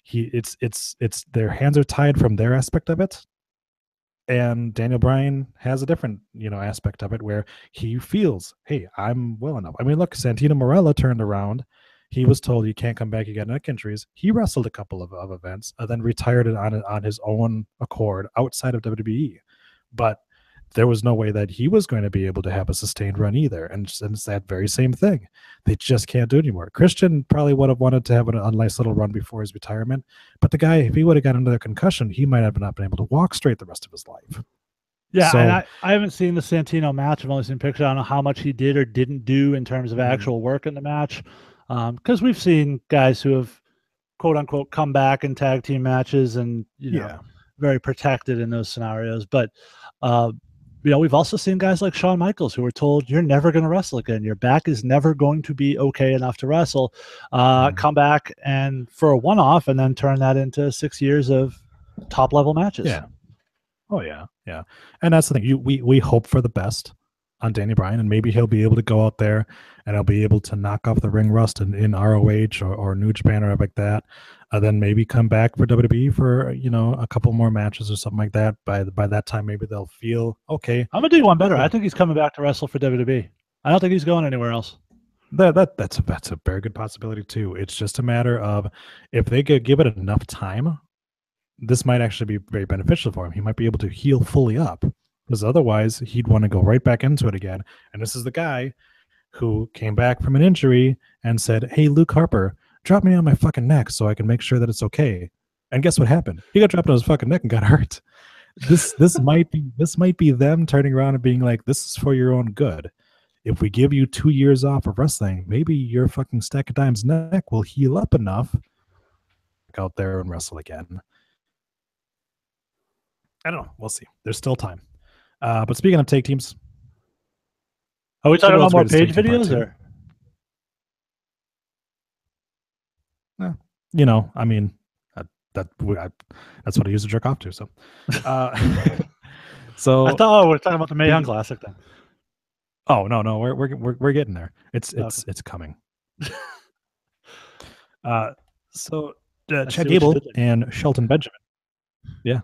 it's their hands are tied from their aspect of it. And Daniel Bryan has a different, aspect of it where he feels, hey, I'm well enough. I mean, look, Santino Marella turned around. He was told you can't come back, you got neck injuries. He wrestled a couple of events and then retired it on his own accord outside of WWE. But there was no way that he was going to be able to have a sustained run either. And it's that very same thing. They just can't do it anymore. Christian probably would have wanted to have a nice little run before his retirement. But the guy, if he would have got another concussion, he might have not been able to walk straight the rest of his life. Yeah, so, and I haven't seen the Santino match. I've only seen pictures. I don't know how much he did or didn't do in terms of actual work in the match. Because we've seen guys who have, quote unquote, come back in tag team matches and, very protected in those scenarios. But, we've also seen guys like Shawn Michaels who were told, you're never going to wrestle again. Your back is never going to be okay enough to wrestle. Come back and for a one-off and then turn that into 6 years of top-level matches. Yeah. Oh, yeah. Yeah. And that's the thing. We hope for the best. Daniel Bryan, and maybe he'll be able to go out there and he'll be able to knock off the ring rust in ROH or New Japan or like that. Then maybe come back for WWE for a couple more matches or something like that. By that time, maybe they'll feel okay. I'm gonna do one better. I think he's coming back to wrestle for WWE. I don't think he's going anywhere else. That's a very good possibility too. It's just a matter of if they could give it enough time, this might actually be very beneficial for him. He might be able to heal fully up, because otherwise he'd want to go right back into it again. And this is the guy who came back from an injury and said, "Hey, Luke Harper, drop me on my fucking neck so I can make sure that it's okay." And guess what happened? He got dropped on his fucking neck and got hurt. This might be them turning around and being like, "This is for your own good. If we give you 2 years off of wrestling, maybe your fucking Stack of Dimes neck will heal up enough to go out there and wrestle again." I don't know. We'll see. There's still time. But speaking of take teams, are we talking about more page videos or? I mean, that's what I use to jerk off to. So, so I thought we're talking about the Mae Young Classic then. Oh no, we're getting there. It's coming. So Chad Gable and Shelton Benjamin. Yeah,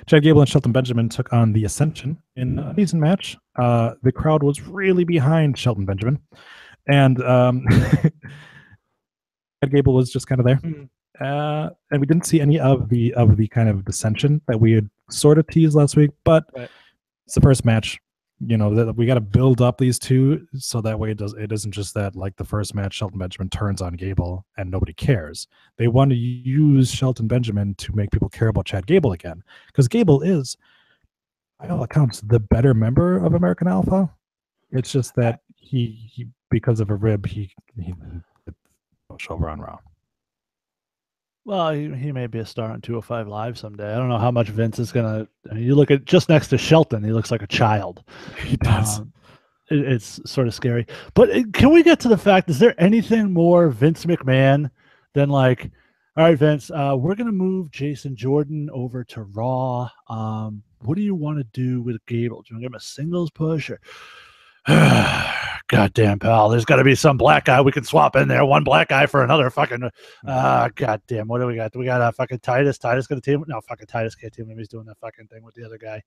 Chad Gable and Shelton Benjamin took on the Ascension in a decent match. The crowd was really behind Shelton Benjamin, and Chad Gable was just kind of there. And we didn't see any of the kind of dissension that we had sort of teased last week. But it's the first match. That we got to build up these two so that way it isn't just that, like the first match, Shelton Benjamin turns on Gable and nobody cares. They want to use Shelton Benjamin to make people care about Chad Gable again, because Gable is, by all accounts, the better member of American Alpha. It's just that he because of a rib, he show over on Raw. Well, he may be a star on 205 Live someday. I don't know how much Vince is going to... I mean, you look at just next to Shelton, he looks like a child. He does. It's sort of scary. But can we get to the fact, is there anything more Vince McMahon than like, all right, Vince, we're going to move Jason Jordan over to Raw. What do you want to do with Gable? Do you want to give him a singles push? Or... Goddamn, pal, there's got to be some black guy we can swap in there. One black guy for another fucking. Goddamn, what do we got? Do we got fucking Titus? Titus going to team? No, fucking Titus can't team him. He's doing that fucking thing with the other guy.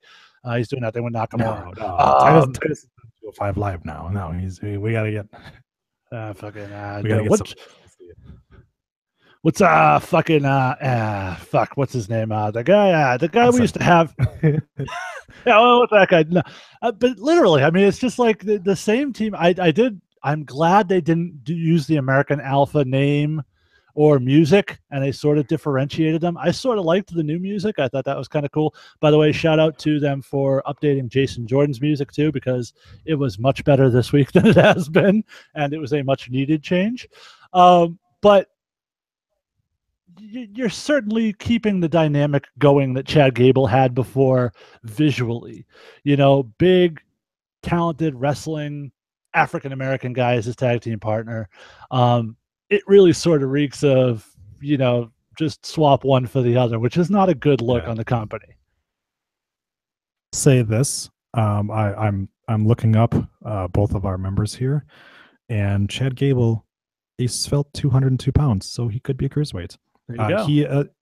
He's doing that thing with Nakamura. No. Titus is 205 Live now. No, we got to get. We got to get what's his name? The guy we used to have. Yeah, what's that guy? No. But literally, I mean, it's just like the same team. I'm glad they didn't use the American Alpha name or music, and they sort of differentiated them. I sort of liked the new music. I thought that was kind of cool. By the way, shout out to them for updating Jason Jordan's music too, because it was much better this week than it has been, and it was a much needed change. But you're certainly keeping the dynamic going that Chad Gable had before visually. Big, talented wrestling African-American guy as his tag team partner. It really sort of reeks of, just swap one for the other, which is not a good look on the company. Say this. I'm looking up both of our members here, and Chad Gable, he's felt 202 pounds, so he could be a cruiserweight.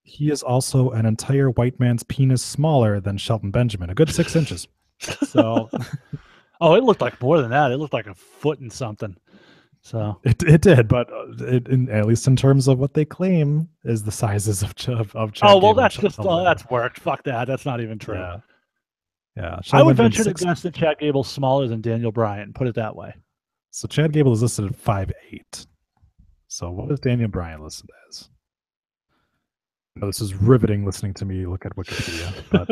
He is also an entire white man's penis smaller than Shelton Benjamin, a good 6 inches. So, it looked like more than that. It looked like a foot and something. So it did, but at least in terms of what they claim is the sizes of Chad. That's just that's worked. Fuck that. That's not even true. Yeah. I would venture to guess that Chad Gable's smaller than Daniel Bryan. Put it that way. So Chad Gable is listed at 5'8". So what is Daniel Bryan listed as? This is riveting listening to me look at Wikipedia. But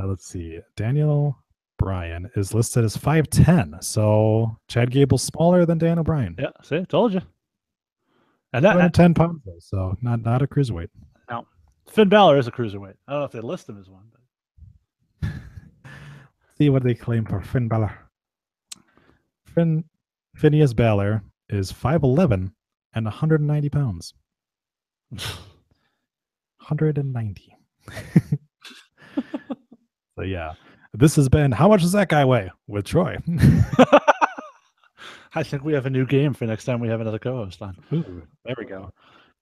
let's see. Daniel Bryan is listed as 5'10". So Chad Gable's smaller than Daniel Bryan. Yeah, see, told you. And that 10 pounds though, so not a cruiserweight. No. Finn Balor is a cruiserweight. I don't know if they list him as one. But... see what they claim for Finn Balor. Phineas Balor is 5'11" and 190 pounds. 190. So yeah. This has been How Much Does That Guy Weigh with Troy. I think we have a new game for next time we have another co-host on. Ooh, there we go.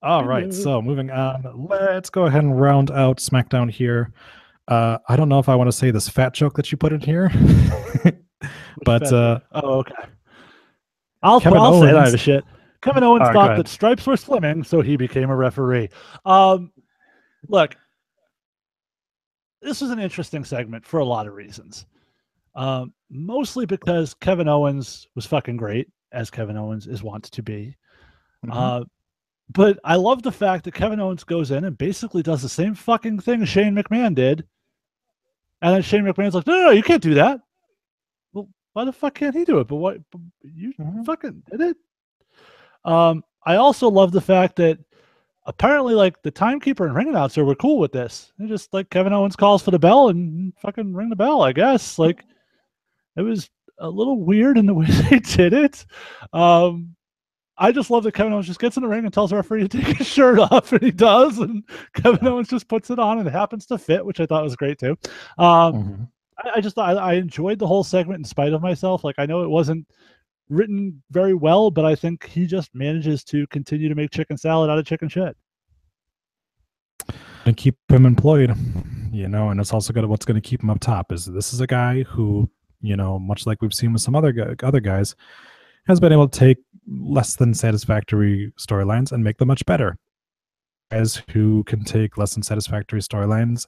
All right, so moving on, let's go ahead and round out SmackDown here. I don't know if I want to say this fat joke that you put in here, but oh, okay. I'll say it. I don't have a shit. Kevin Owens thought that stripes were slimming, so he became a referee. Look, this was an interesting segment for a lot of reasons. Mostly because Kevin Owens was fucking great, as Kevin Owens is wont to be. But I love the fact that Kevin Owens goes in and basically does the same fucking thing Shane McMahon did. And then Shane McMahon's like, no, you can't do that. Well, why the fuck can't he do it? But what? You fucking did it? I also love the fact that apparently, like, the timekeeper and ring announcer were cool with this. They're just like, Kevin Owens calls for the bell and fucking ring the bell, I guess. Like, it was a little weird in the way they did it. I just love that Kevin Owens just gets in the ring and tells the referee to take his shirt off, and he does, and Kevin Owens just puts it on, and it happens to fit, which I thought was great too. I just thought I enjoyed the whole segment in spite of myself. Like, I know it wasn't written very well, but I think he just manages to continue to make chicken salad out of chicken shit. And keep him employed, and it's also what's going to keep him up top is this is a guy who, much like we've seen with some other guys, has been able to take less than satisfactory storylines and make them much better. Guys who can take less than satisfactory storylines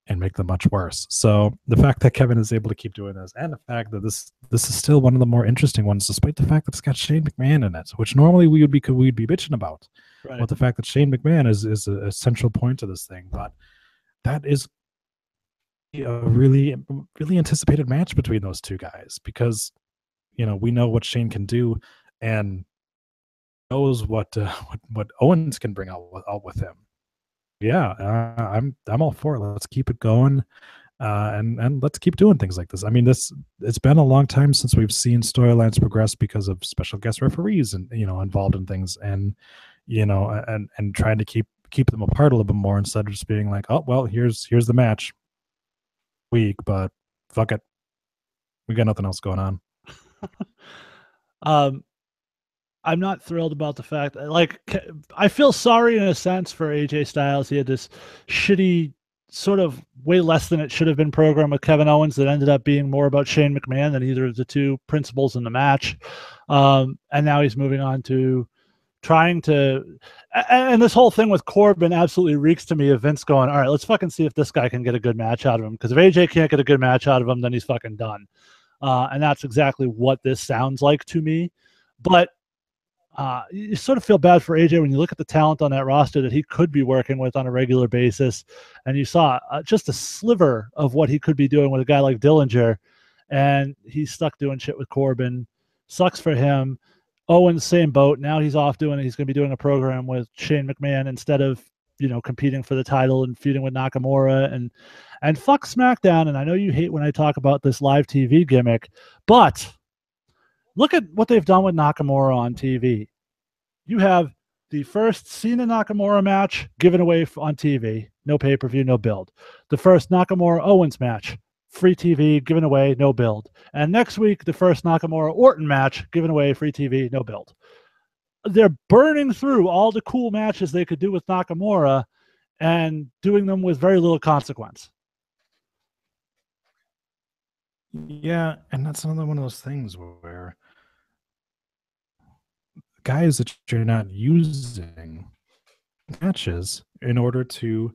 and make them much worse. So the fact that Kevin is able to keep doing this, and the fact that this is still one of the more interesting ones, despite the fact that it's got Shane McMahon in it, which normally we'd be bitching about. Right. But the fact that Shane McMahon is a central point to this thing, but that is a really, really anticipated match between those two guys because we know what Shane can do, and knows what Owens can bring out with him. Yeah, I'm all for it. Let's keep it going, and let's keep doing things like this. I mean, it's been a long time since we've seen storylines progress because of special guest referees and involved in things, and and trying to keep them apart a little bit more instead of just being like, oh well, here's the match week, but fuck it, we got nothing else going on. I'm not thrilled about the fact that, like, I feel sorry in a sense for AJ Styles. He had this shitty sort of way less than it should have been program with Kevin Owens that ended up being more about Shane McMahon than either of the two principals in the match. And now he's moving on to trying to, and this whole thing with Corbin absolutely reeks to me of Vince going, all right, let's fucking see if this guy can get a good match out of him. Because if AJ can't get a good match out of him, then he's fucking done. And that's exactly what this sounds like to me. But you sort of feel bad for AJ when you look at the talent on that roster that he could be working with on a regular basis. And you saw just a sliver of what he could be doing with a guy like Dillinger. And he's stuck doing shit with Corbin. Sucks for him. Owens, same boat. Now he's off he's going to be doing a program with Shane McMahon instead of, competing for the title and feuding with Nakamura and fuck SmackDown. And I know you hate when I talk about this live TV gimmick, but look at what they've done with Nakamura on TV. You have the first Cena Nakamura match given away on TV, no pay-per-view, no build. The first Nakamura Owens match, free TV, given away, no build. And next week, the first Nakamura Orton match, given away, free TV, no build. They're burning through all the cool matches they could do with Nakamura and doing them with very little consequence. Yeah, and that's another one of those things where guys that you're not using matches in order to,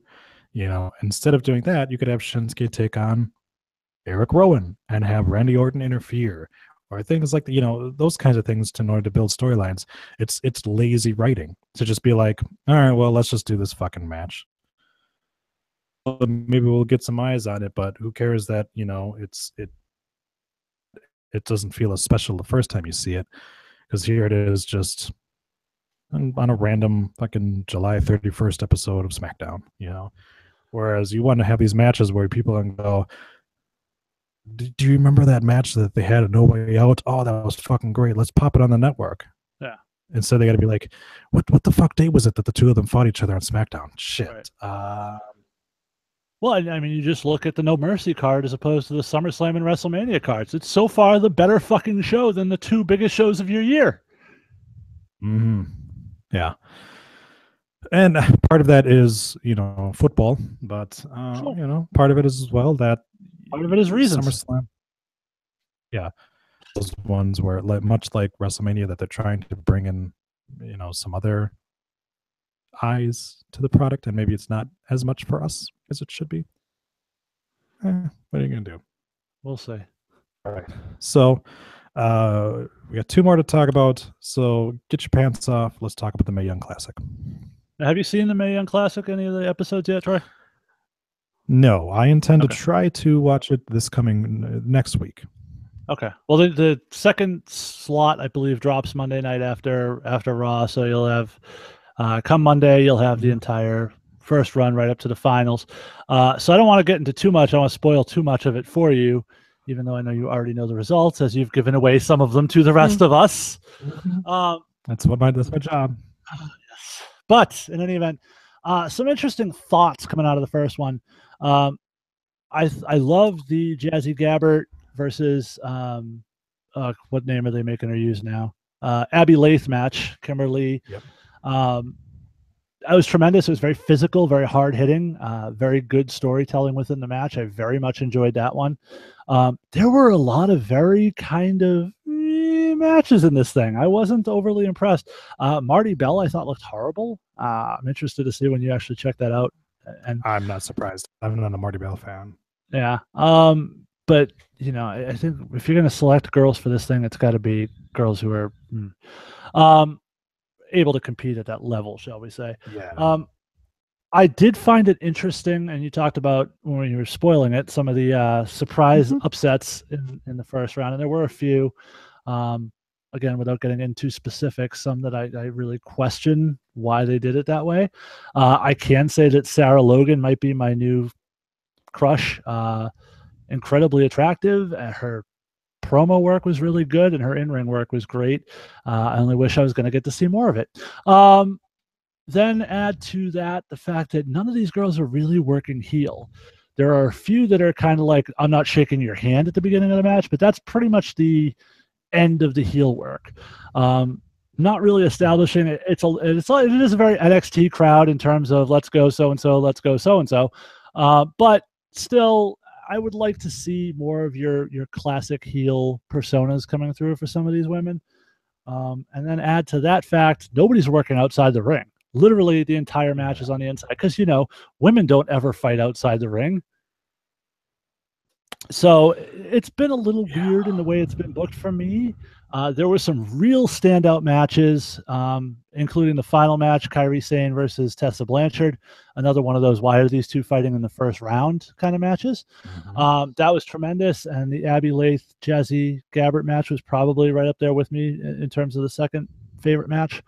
instead of doing that, you could have Shinsuke take on Eric Rowan and have Randy Orton interfere, or things like those kinds of things in order to build storylines. It's lazy writing to just be like, all right, well, let's just do this fucking match. Maybe we'll get some eyes on it, but who cares that it doesn't feel as special the first time you see it, because here it is just on a random fucking July 31st episode of SmackDown, whereas you want to have these matches where people can go, do you remember that match that they had at No Way Out? Oh, that was fucking great. Let's pop it on the network. Yeah. Instead, they got to be like, what the fuck day was it that the two of them fought each other on SmackDown? Shit. Right. Well, I mean, you just look at the No Mercy card as opposed to the SummerSlam and WrestleMania cards. It's so far the better fucking show than the two biggest shows of your year. Yeah. And part of that is, football, but, Sure. part of it is as well that Part of it is reasons. SummerSlam, yeah, those ones where, much like WrestleMania, that they're trying to bring in, some other eyes to the product, and maybe it's not as much for us as it should be. What are you going to do? We'll see. All right. So we got two more to talk about. So get your pants off. Let's talk about the Mae Young Classic. Now, have you seen the Mae Young Classic, any of the episodes yet, Troy? No, I intend to try to watch it this coming next week. Okay. Well, the second slot, I believe, drops Monday night after Raw. So you'll have, come Monday, you'll have the entire first run right up to the finals. So I don't want to get into too much. I don't want to spoil too much of it for you, even though I know you already know the results, as you've given away some of them to the rest of us. That's my job. Yes. But in any event, some interesting thoughts coming out of the first one. I love the Jazzy Gabbert versus what name are they making her use now? Abby Lath match, Kimberly. Yep. That was tremendous. It was very physical, very hard hitting, very good storytelling within the match. I very much enjoyed that one. There were a lot of very kind of matches in this thing. I wasn't overly impressed. Marty Bell, I thought, looked horrible. I'm interested to see when you actually check that out. And I'm not surprised. I'm not a Marty Bell fan. Yeah. But I think if you're going to select girls for this thing, it's got to be girls who are able to compete at that level, shall we say. Yeah. I did find it interesting, and you talked about when you were spoiling it, some of the surprise upsets in the first round, and there were a few. Again, without getting into specifics, some that I really question why they did it that way. I can say that Sarah Logan might be my new crush. Incredibly attractive. Her promo work was really good, and her in-ring work was great. I only wish I was going to get to see more of it. Then add to that the fact that none of these girls are really working heel. There are a few that are kind of like, I'm not shaking your hand at the beginning of the match, but that's pretty much the end of the heel work. Not really establishing it. It is a very NXT crowd in terms of let's go so-and-so, let's go so-and-so. But still, I would like to see more of your classic heel personas coming through for some of these women. And then add to that fact, nobody's working outside the ring. Literally, the entire match is on the inside because, women don't ever fight outside the ring. So it's been a little weird in the way it's been booked for me. There were some real standout matches, including the final match, Kairi Sane versus Tessa Blanchard. Another one of those, why are these two fighting in the first round kind of matches. That was tremendous. And the Abby Lath, Jazzy Gabbert match was probably right up there with me in terms of the second favorite match.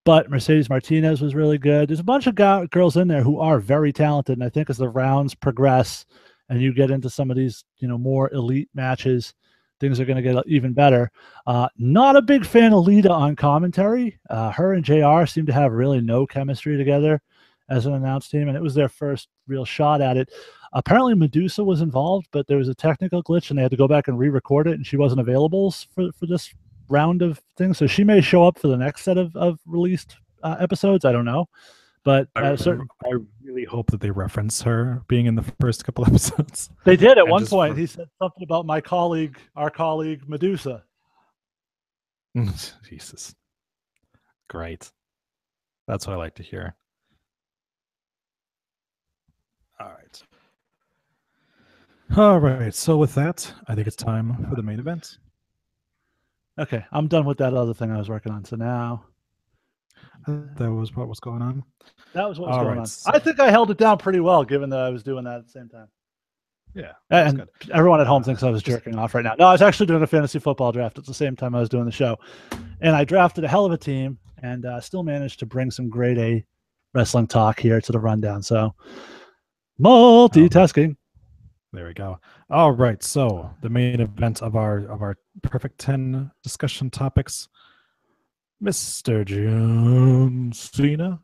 But Mercedes Martinez was really good. There's a bunch of girls in there who are very talented. And I think as the rounds progress and you get into some of these, more elite matches, things are going to get even better. Not a big fan of Lita on commentary. Her and JR seem to have really no chemistry together as an announced team, and it was their first real shot at it. Apparently Medusa was involved, but there was a technical glitch, and they had to go back and re-record it, and she wasn't available for this round of things. So she may show up for the next set of released episodes. I don't know. But I really hope that they reference her being in the first couple episodes. They did at one point. He said something about our colleague Medusa. Jesus. Great. That's what I like to hear. All right. So with that, I think it's time for the main event. Okay. I'm done with that other thing I was working on. So now. That was what was going on. That was what was going on. So I think I held it down pretty well, given that I was doing that at the same time. Yeah. And good. Everyone at home thinks I was jerking off right now. No, I was actually doing a fantasy football draft at the same time I was doing the show. And I drafted a hell of a team and still managed to bring some grade A wrestling talk here to the rundown. So multitasking. There we go. All right. So the main event of our perfect 10 discussion topics, Mr. John Cena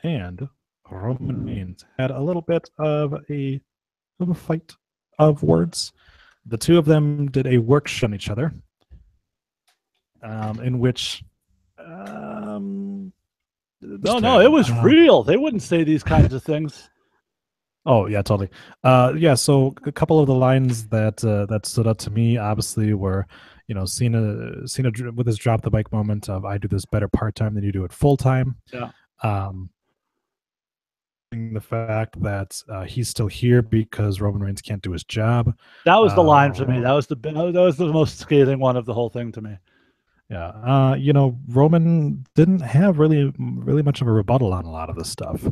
and Roman Reigns had a little bit of a fight of words. The two of them did a workshop on each other, in which No, it was real. They wouldn't say these kinds of things. Oh yeah, totally. Yeah. So a couple of the lines that that stood out to me, obviously, were Cena with his drop the mic moment of "I do this better part time than you do it full time." Yeah. The fact that he's still here because Roman Reigns can't do his job. That was the line for me. That was the most scathing one of the whole thing to me. Yeah. Roman didn't have really much of a rebuttal on a lot of this stuff.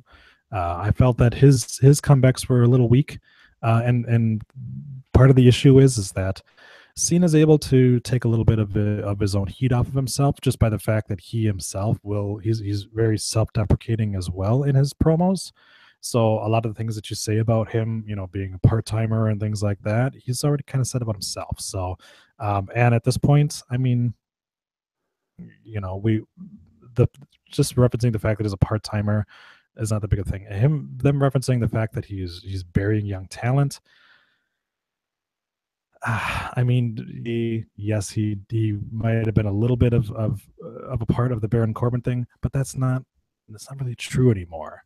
I felt that his comebacks were a little weak, and part of the issue is that Cena's able to take a little bit of his own heat off of himself just by the fact that he himself he's very self-deprecating as well in his promos. So a lot of the things that you say about him, being a part-timer and things like that, he's already kind of said about himself. So, and at this point, I mean, just referencing the fact that he's a part-timer is not the big thing. Them referencing the fact that he's burying young talent. I mean, he might have been a little bit of a part of the Baron Corbin thing, but that's not really true anymore.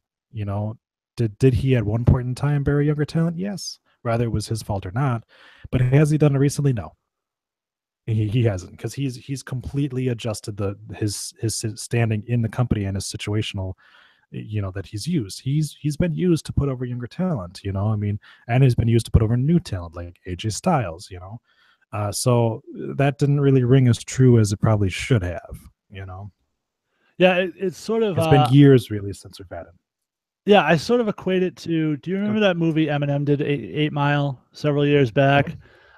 Did he at one point in time bury younger talent? Yes. Whether it was his fault or not, but has he done it recently? No. He hasn't, because he's completely adjusted his standing in the company and his situational, that he's used. He's been used to put over younger talent, I mean, and he's been used to put over new talent like AJ Styles, so that didn't really ring as true as it probably should have, Yeah, it's sort of it's been years really since we've had him. Yeah, I sort of equate it to, do you remember that movie Eminem did, 8 Mile, several years back?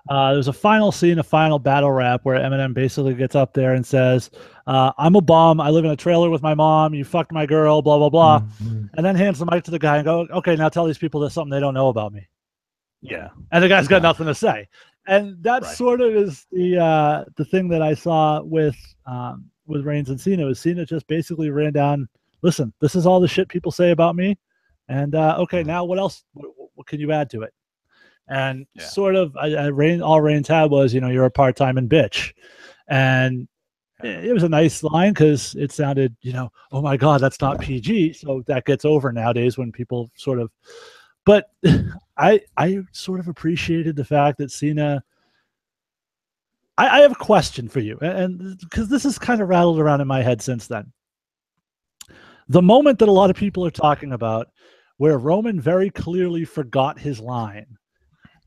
There was a final scene, a final battle rap where Eminem basically gets up there and says, I'm a bum. I live in a trailer with my mom. You fucked my girl, blah, blah, blah. Mm-hmm. And then hands the mic to the guy and go, okay, now tell these people there's something they don't know about me. Yeah. And the guy's got nothing to say. And that sort of is the thing that I saw with Reigns and Cena. Was Cena just basically ran down, listen, this is all the shit people say about me. And okay, now what else? What can you add to it? And sort of, all Reigns had was, you're a part-time and bitch. And it was a nice line because it sounded, oh my God, that's not PG. So that gets over nowadays when people sort of, but I sort of appreciated the fact that Cena, I have a question for you. And because this has kind of rattled around in my head since then. The moment that a lot of people are talking about where Roman very clearly forgot his line.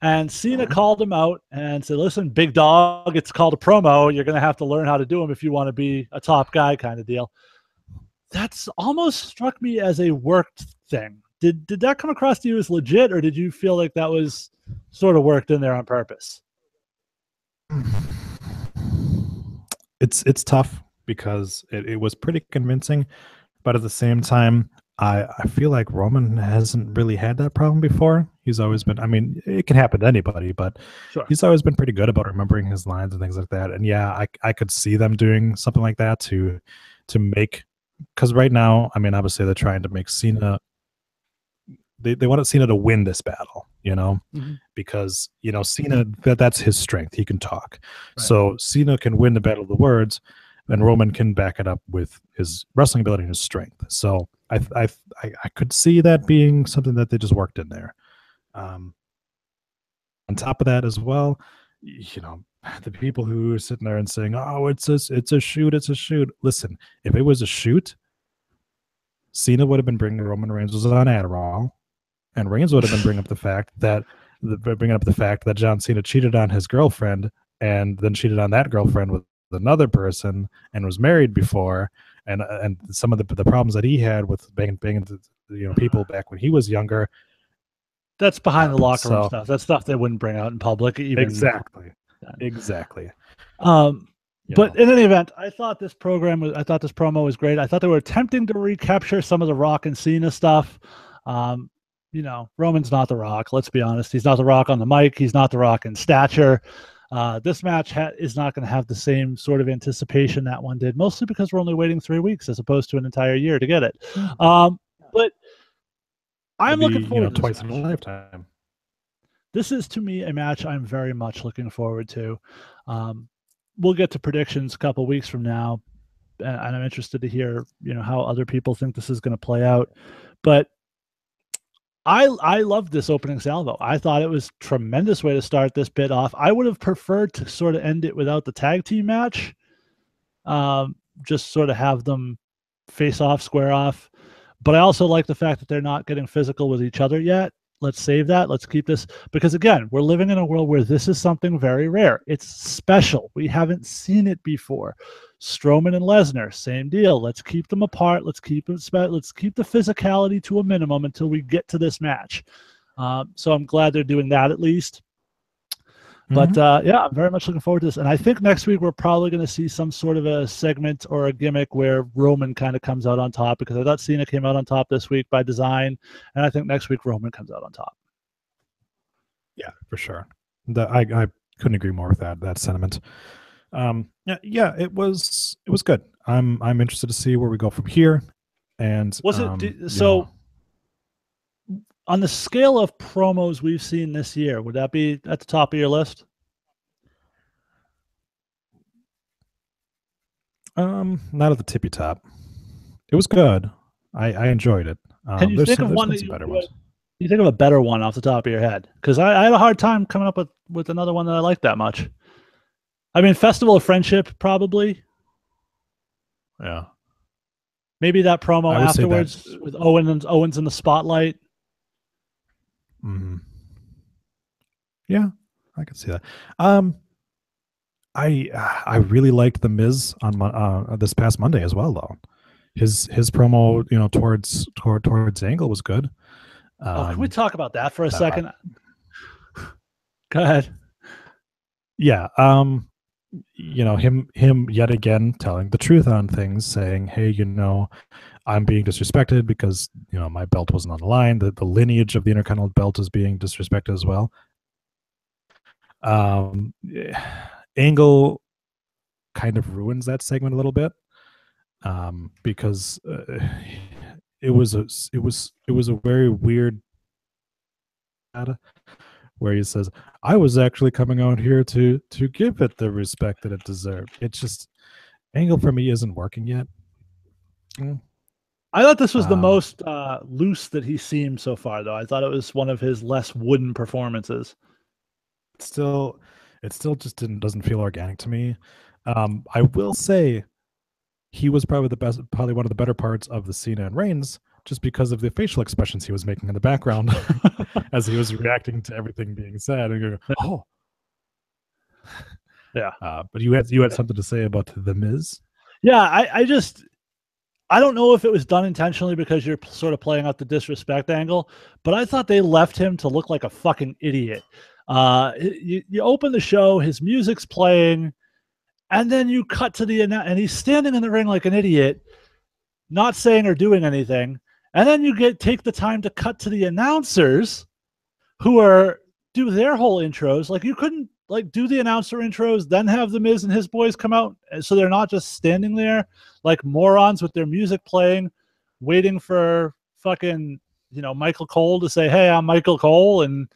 And Cena called him out and said, listen, big dog, it's called a promo. You're going to have to learn how to do them if you want to be a top guy kind of deal. That's almost struck me as a worked thing. Did that come across to you as legit, or did you feel like that was sort of worked in there on purpose? It's tough because it was pretty convincing, but at the same time, I feel like Roman hasn't really had that problem before. He's always been, I mean, it can happen to anybody, but he's always been pretty good about remembering his lines and things like that. And yeah, I could see them doing something like that to make, because right now, I mean, obviously they're trying to make Cena, they want Cena to win this battle, because, Cena, that's his strength. He can talk. Right. So Cena can win the battle of the words, and Roman can back it up with his wrestling ability and his strength. So I could see that being something that they just worked in there. On top of that as well, the people who are sitting there and saying, "Oh, it's a shoot, it's a shoot." Listen, if it was a shoot, Cena would have been bringing Roman Reigns was on Adderall, and Reigns would have been bringing up the fact that John Cena cheated on his girlfriend and then cheated on that girlfriend with another person and was married before, and some of the problems that he had with banging people back when he was younger. That's behind the locker room stuff. That's stuff they wouldn't bring out in public. Exactly. But in any event, I thought this promo was great. I thought they were attempting to recapture some of the Rock and Cena stuff. Roman's not the Rock. Let's be honest. He's not the Rock on the mic. He's not the Rock in stature. This match is not going to have the same sort of anticipation that one did, mostly because we're only waiting 3 weeks as opposed to an entire year to get it. But I'm It'll be, looking forward to this twice in a match. lifetime. This is, to me, a match I'm very much looking forward to. We'll get to predictions a couple weeks from now, and I'm interested to hear, how other people think this is going to play out. But I loved this opening salvo. I thought it was a tremendous way to start this bit off. I would have preferred to sort of end it without the tag team match, just sort of have them face off, square off. But I also like the fact that they're not getting physical with each other yet. Let's save that. Let's keep this, because again, we're living in a world where this is something very rare. It's special. We haven't seen it before. Strowman and Lesnar, same deal. Let's keep them apart. Let's keep the physicality to a minimum until we get to this match. So I'm glad they're doing that at least. But yeah, I'm very much looking forward to this. And I think next week we're probably going to see some sort of a segment or a gimmick where Roman kind of comes out on top, because I thought Cena came out on top this week by design. And I think next week Roman comes out on top. Yeah, for sure. I couldn't agree more with that sentiment. Yeah, it was good. I'm interested to see where we go from here. And was it so? On the scale of promos we've seen this year, would that be at the top of your list? Not at the tippy top. It was good. I enjoyed it. Can you think of one that you think of a better one off the top of your head? Because I had a hard time coming up with another one that I liked that much. I mean, Festival of Friendship, probably. Yeah. Maybe that promo afterwards with Owens in the spotlight. Mm-hmm. Yeah, I can see that. I really liked the Miz on this past Monday as well, though. His promo, towards Angle was good. Can we talk about that for a second? Go ahead. Yeah. Him yet again telling the truth on things, saying, hey, I'm being disrespected because, my belt wasn't on the line. The lineage of the Intercontinental belt is being disrespected as well. Angle kind of ruins that segment a little bit, because it was a very weird where he says, I was actually coming out here to give it the respect that it deserved. It's just, Angle for me isn't working yet. I thought this was the most loose that he seemed so far, though. I thought it was one of his less wooden performances. It still just doesn't feel organic to me. I will say he was probably one of the better parts of the Cena and Reigns, just because of the facial expressions he was making in the background as he was reacting to everything being said. And go, oh, yeah. But you had something to say about the Miz? Yeah, I don't know if it was done intentionally because you're sort of playing out the disrespect angle, but I thought they left him to look like a fucking idiot. You open the show, his music's playing, and then you cut to and he's standing in the ring like an idiot, not saying or doing anything. And then you take the time to cut to the announcers who do their whole intros. Like, you couldn't do the announcer intros, then have the Miz and his boys come out, so they're not just standing there like morons with their music playing, waiting for fucking Michael Cole to say, hey, I'm Michael Cole. And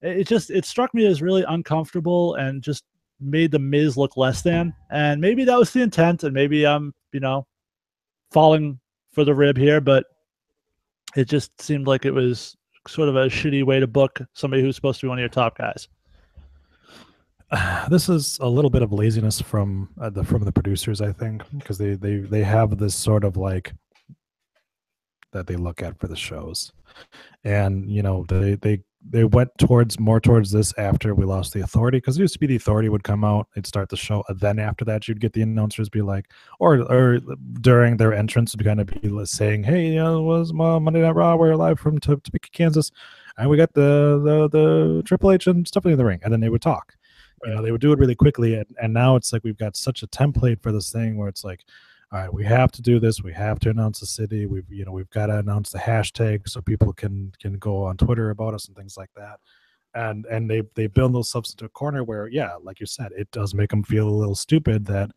it struck me as really uncomfortable and just made the Miz look less than. And maybe that was the intent, and maybe I'm falling for the rib here, but it just seemed like it was sort of a shitty way to book somebody who's supposed to be one of your top guys. This is a little bit of laziness from the producers, I think, because they have this sort of like that they look at for the shows, and they went more towards this after we lost the Authority, because it used to be the Authority would come out, they'd start the show, and then after that you'd get the announcers be like, or during their entrance would kind of be saying, hey, it was Monday Night Raw, we're live from Topeka, Kansas, and we got the Triple H and stuff in the ring, and then they would talk. They would do it really quickly, and now it's like we've got such a template for this thing where it's like, all right, we have to do this. We have to announce the city. We've got to announce the hashtag so people can go on Twitter about us and things like that. And they build themselves into a corner where, yeah, like you said, it does make them feel a little stupid that,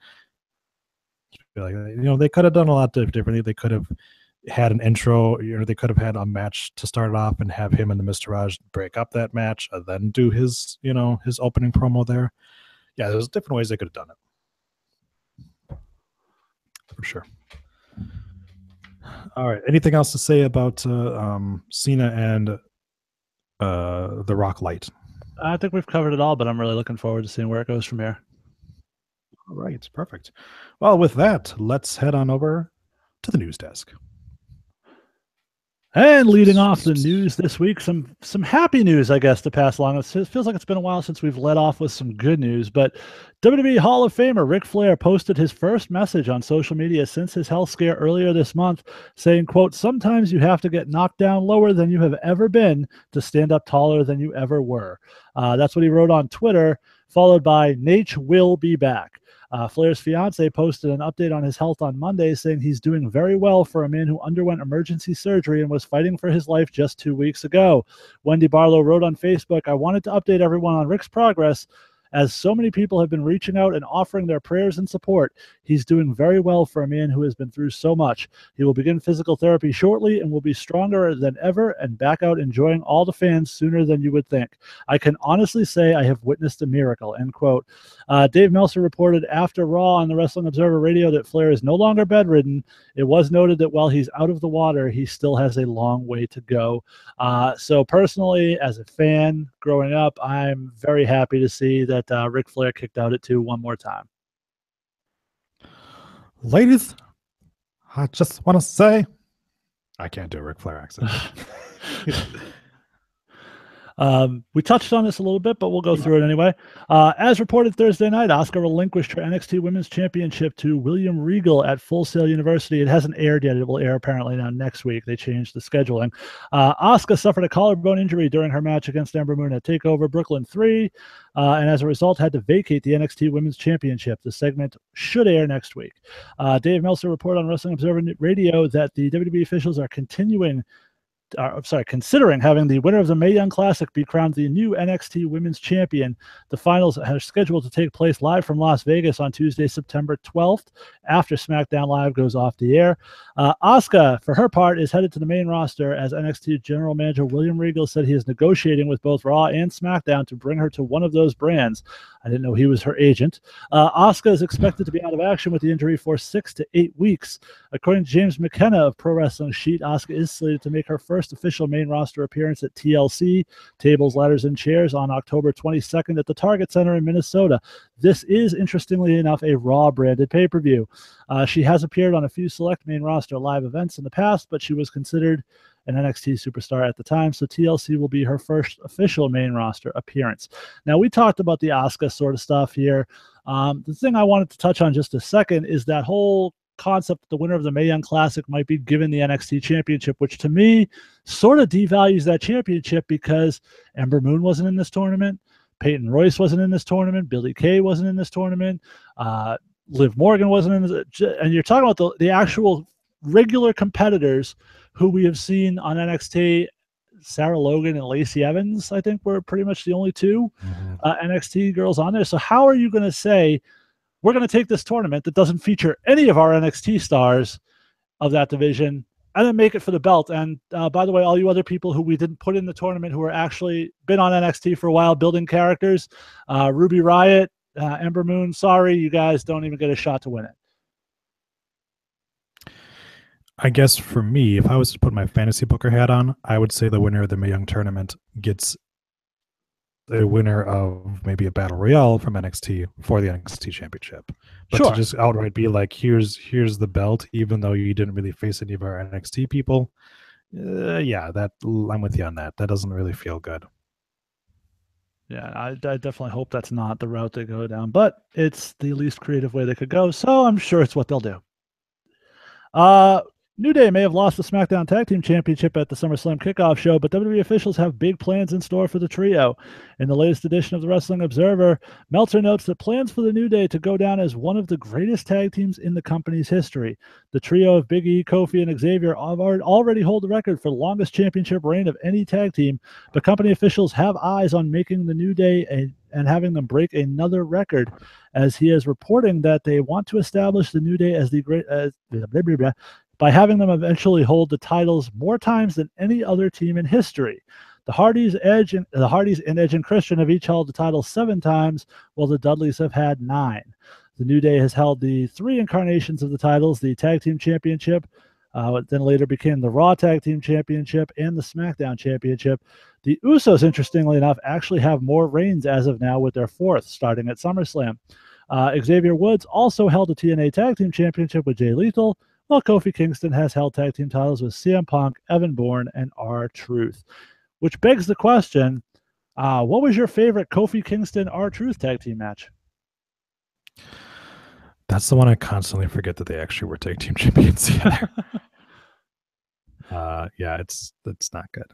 they could have done a lot differently. They could have, had an intro. They could have had a match to start it off and have him and the Mr. Raj break up that match, and then do his his opening promo there. Yeah, there's different ways they could have done it for sure. All right. Anything else to say about Cena and the Rock Light? I think we've covered it all, but I'm really looking forward to seeing where it goes from here. All right, perfect. Well, with that, let's head on over to the news desk. And leading off the news this week, some happy news, I guess, to pass along. It feels like it's been a while since we've led off with some good news, but WWE Hall of Famer Ric Flair posted his first message on social media since his health scare earlier this month, saying, quote, "Sometimes you have to get knocked down lower than you have ever been to stand up taller than you ever were." That's what he wrote on Twitter, followed by "Nate will be back." Flair's fiance posted an update on his health on Monday, saying he's doing very well for a man who underwent emergency surgery and was fighting for his life just 2 weeks ago. Wendy Barlow wrote on Facebook, "I wanted to update everyone on Rick's progress, as so many people have been reaching out and offering their prayers and support. He's doing very well for a man who has been through so much. He will begin physical therapy shortly and will be stronger than ever and back out enjoying all the fans sooner than you would think. I can honestly say I have witnessed a miracle," end quote. Dave Meltzer reported after Raw on the Wrestling Observer Radio that Flair is no longer bedridden. It was noted that while he's out of the water, he still has a long way to go. So personally, as a fan growing up, I'm very happy to see that Ric Flair kicked out at 2 one more time. Ladies, I just want to say, I can't do a Ric Flair accent. We touched on this a little bit, but we'll go through it anyway. As reported Thursday night, Asuka relinquished her NXT Women's Championship to William Regal at Full Sail University. It hasn't aired yet. It will air apparently now next week. They changed the scheduling. Asuka suffered a collarbone injury during her match against Ember Moon at TakeOver Brooklyn 3, and as a result had to vacate the NXT Women's Championship. The segment should air next week. Dave Meltzer reported on Wrestling Observer Radio that the WWE officials are considering having the winner of the Mae Young Classic be crowned the new NXT Women's Champion. The finals are scheduled to take place live from Las Vegas on Tuesday, September 12th, after SmackDown Live goes off the air. Asuka, for her part, is headed to the main roster as NXT General Manager William Regal said he is negotiating with both Raw and SmackDown to bring her to one of those brands. I didn't know he was her agent. Asuka is expected to be out of action with the injury for 6 to 8 weeks. According to James McKenna of Pro Wrestling Sheet, Asuka is slated to make her first official main roster appearance at TLC, Tables, Ladders, and Chairs, on October 22nd at the Target Center in Minnesota. This is, interestingly enough, a Raw-branded pay-per-view. She has appeared on a few select main roster live events in the past, but she was considered an NXT superstar at the time, so TLC will be her first official main roster appearance. Now, we talked about the Asuka sort of stuff here. The thing I wanted to touch on just a second is that whole concept that the winner of the Mae Young Classic might be given the NXT Championship, which to me sort of devalues that championship because Ember Moon wasn't in this tournament, Peyton Royce wasn't in this tournament, Billie Kay wasn't in this tournament, Liv Morgan wasn't in this, and you're talking about the actual regular competitors who we have seen on NXT. Sarah Logan and Lacey Evans, I think, were pretty much the only two NXT girls on there. So how are you going to say, we're going to take this tournament that doesn't feature any of our NXT stars of that division and then make it for the belt? And by the way, all you other people who we didn't put in the tournament who are actually been on NXT for a while building characters, Ruby Riott, Ember Moon, sorry, you guys don't even get a shot to win it. I guess for me, if I was to put my fantasy booker hat on, I would say the winner of the Mae Young tournament gets the winner of maybe a battle royale from NXT for the NXT championship. But Sure. to just outright be like, here's the belt, even though you didn't really face any of our NXT people, yeah, that I'm with you on that. That doesn't really feel good. Yeah, I definitely hope that's not the route they go down, but it's the least creative way they could go, so I'm sure it's what they'll do. New Day may have lost the SmackDown Tag Team Championship at the SummerSlam kickoff show, but WWE officials have big plans in store for the trio. In the latest edition of the Wrestling Observer, Meltzer notes that plans for the New Day to go down as one of the greatest tag teams in the company's history. The trio of Big E, Kofi, and Xavier already hold the record for the longest championship reign of any tag team, but company officials have eyes on making the New Day and having them break another record, as he is reporting that they want to establish the New Day as the great by having them eventually hold the titles more times than any other team in history. The Hardys and Edge and Christian have each held the title 7 times, while the Dudleys have had 9. The New Day has held the 3 incarnations of the titles, the Tag Team Championship, then later became the Raw Tag Team Championship and the SmackDown Championship. The Usos, interestingly enough, actually have more reigns as of now with their 4th, starting at SummerSlam. Xavier Woods also held the TNA Tag Team Championship with Jay Lethal, while Kofi Kingston has held tag team titles with CM Punk, Evan Bourne, and R-Truth. Which begs the question, what was your favorite Kofi Kingston R-Truth tag team match? That's the one I constantly forget that they actually were tag team champions together. Yeah, it's not good.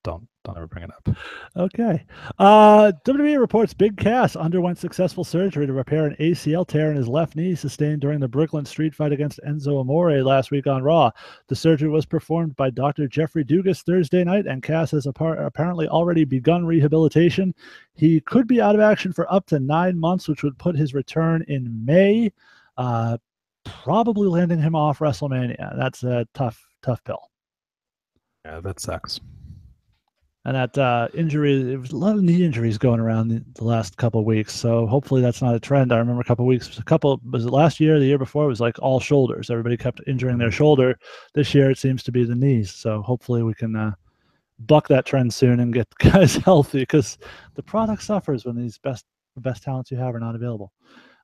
Don't ever bring it up. Okay. WWE reports Big Cass underwent successful surgery to repair an ACL tear in his left knee sustained during the Brooklyn Street fight against Enzo Amore last week on Raw. The surgery was performed by Dr. Jeffrey Dugas Thursday night, and Cass has apparently already begun rehabilitation. He could be out of action for up to 9 months, which would put his return in May, probably landing him off WrestleMania. That's a tough pill. Yeah, that sucks. And that injury, there was a lot of knee injuries going around the last couple of weeks. So hopefully that's not a trend. I remember was it last year, the year before, it was like all shoulders. Everybody kept injuring their shoulder. This year it seems to be the knees. So hopefully we can buck that trend soon and get guys healthy, because the product suffers when the best talents you have are not available.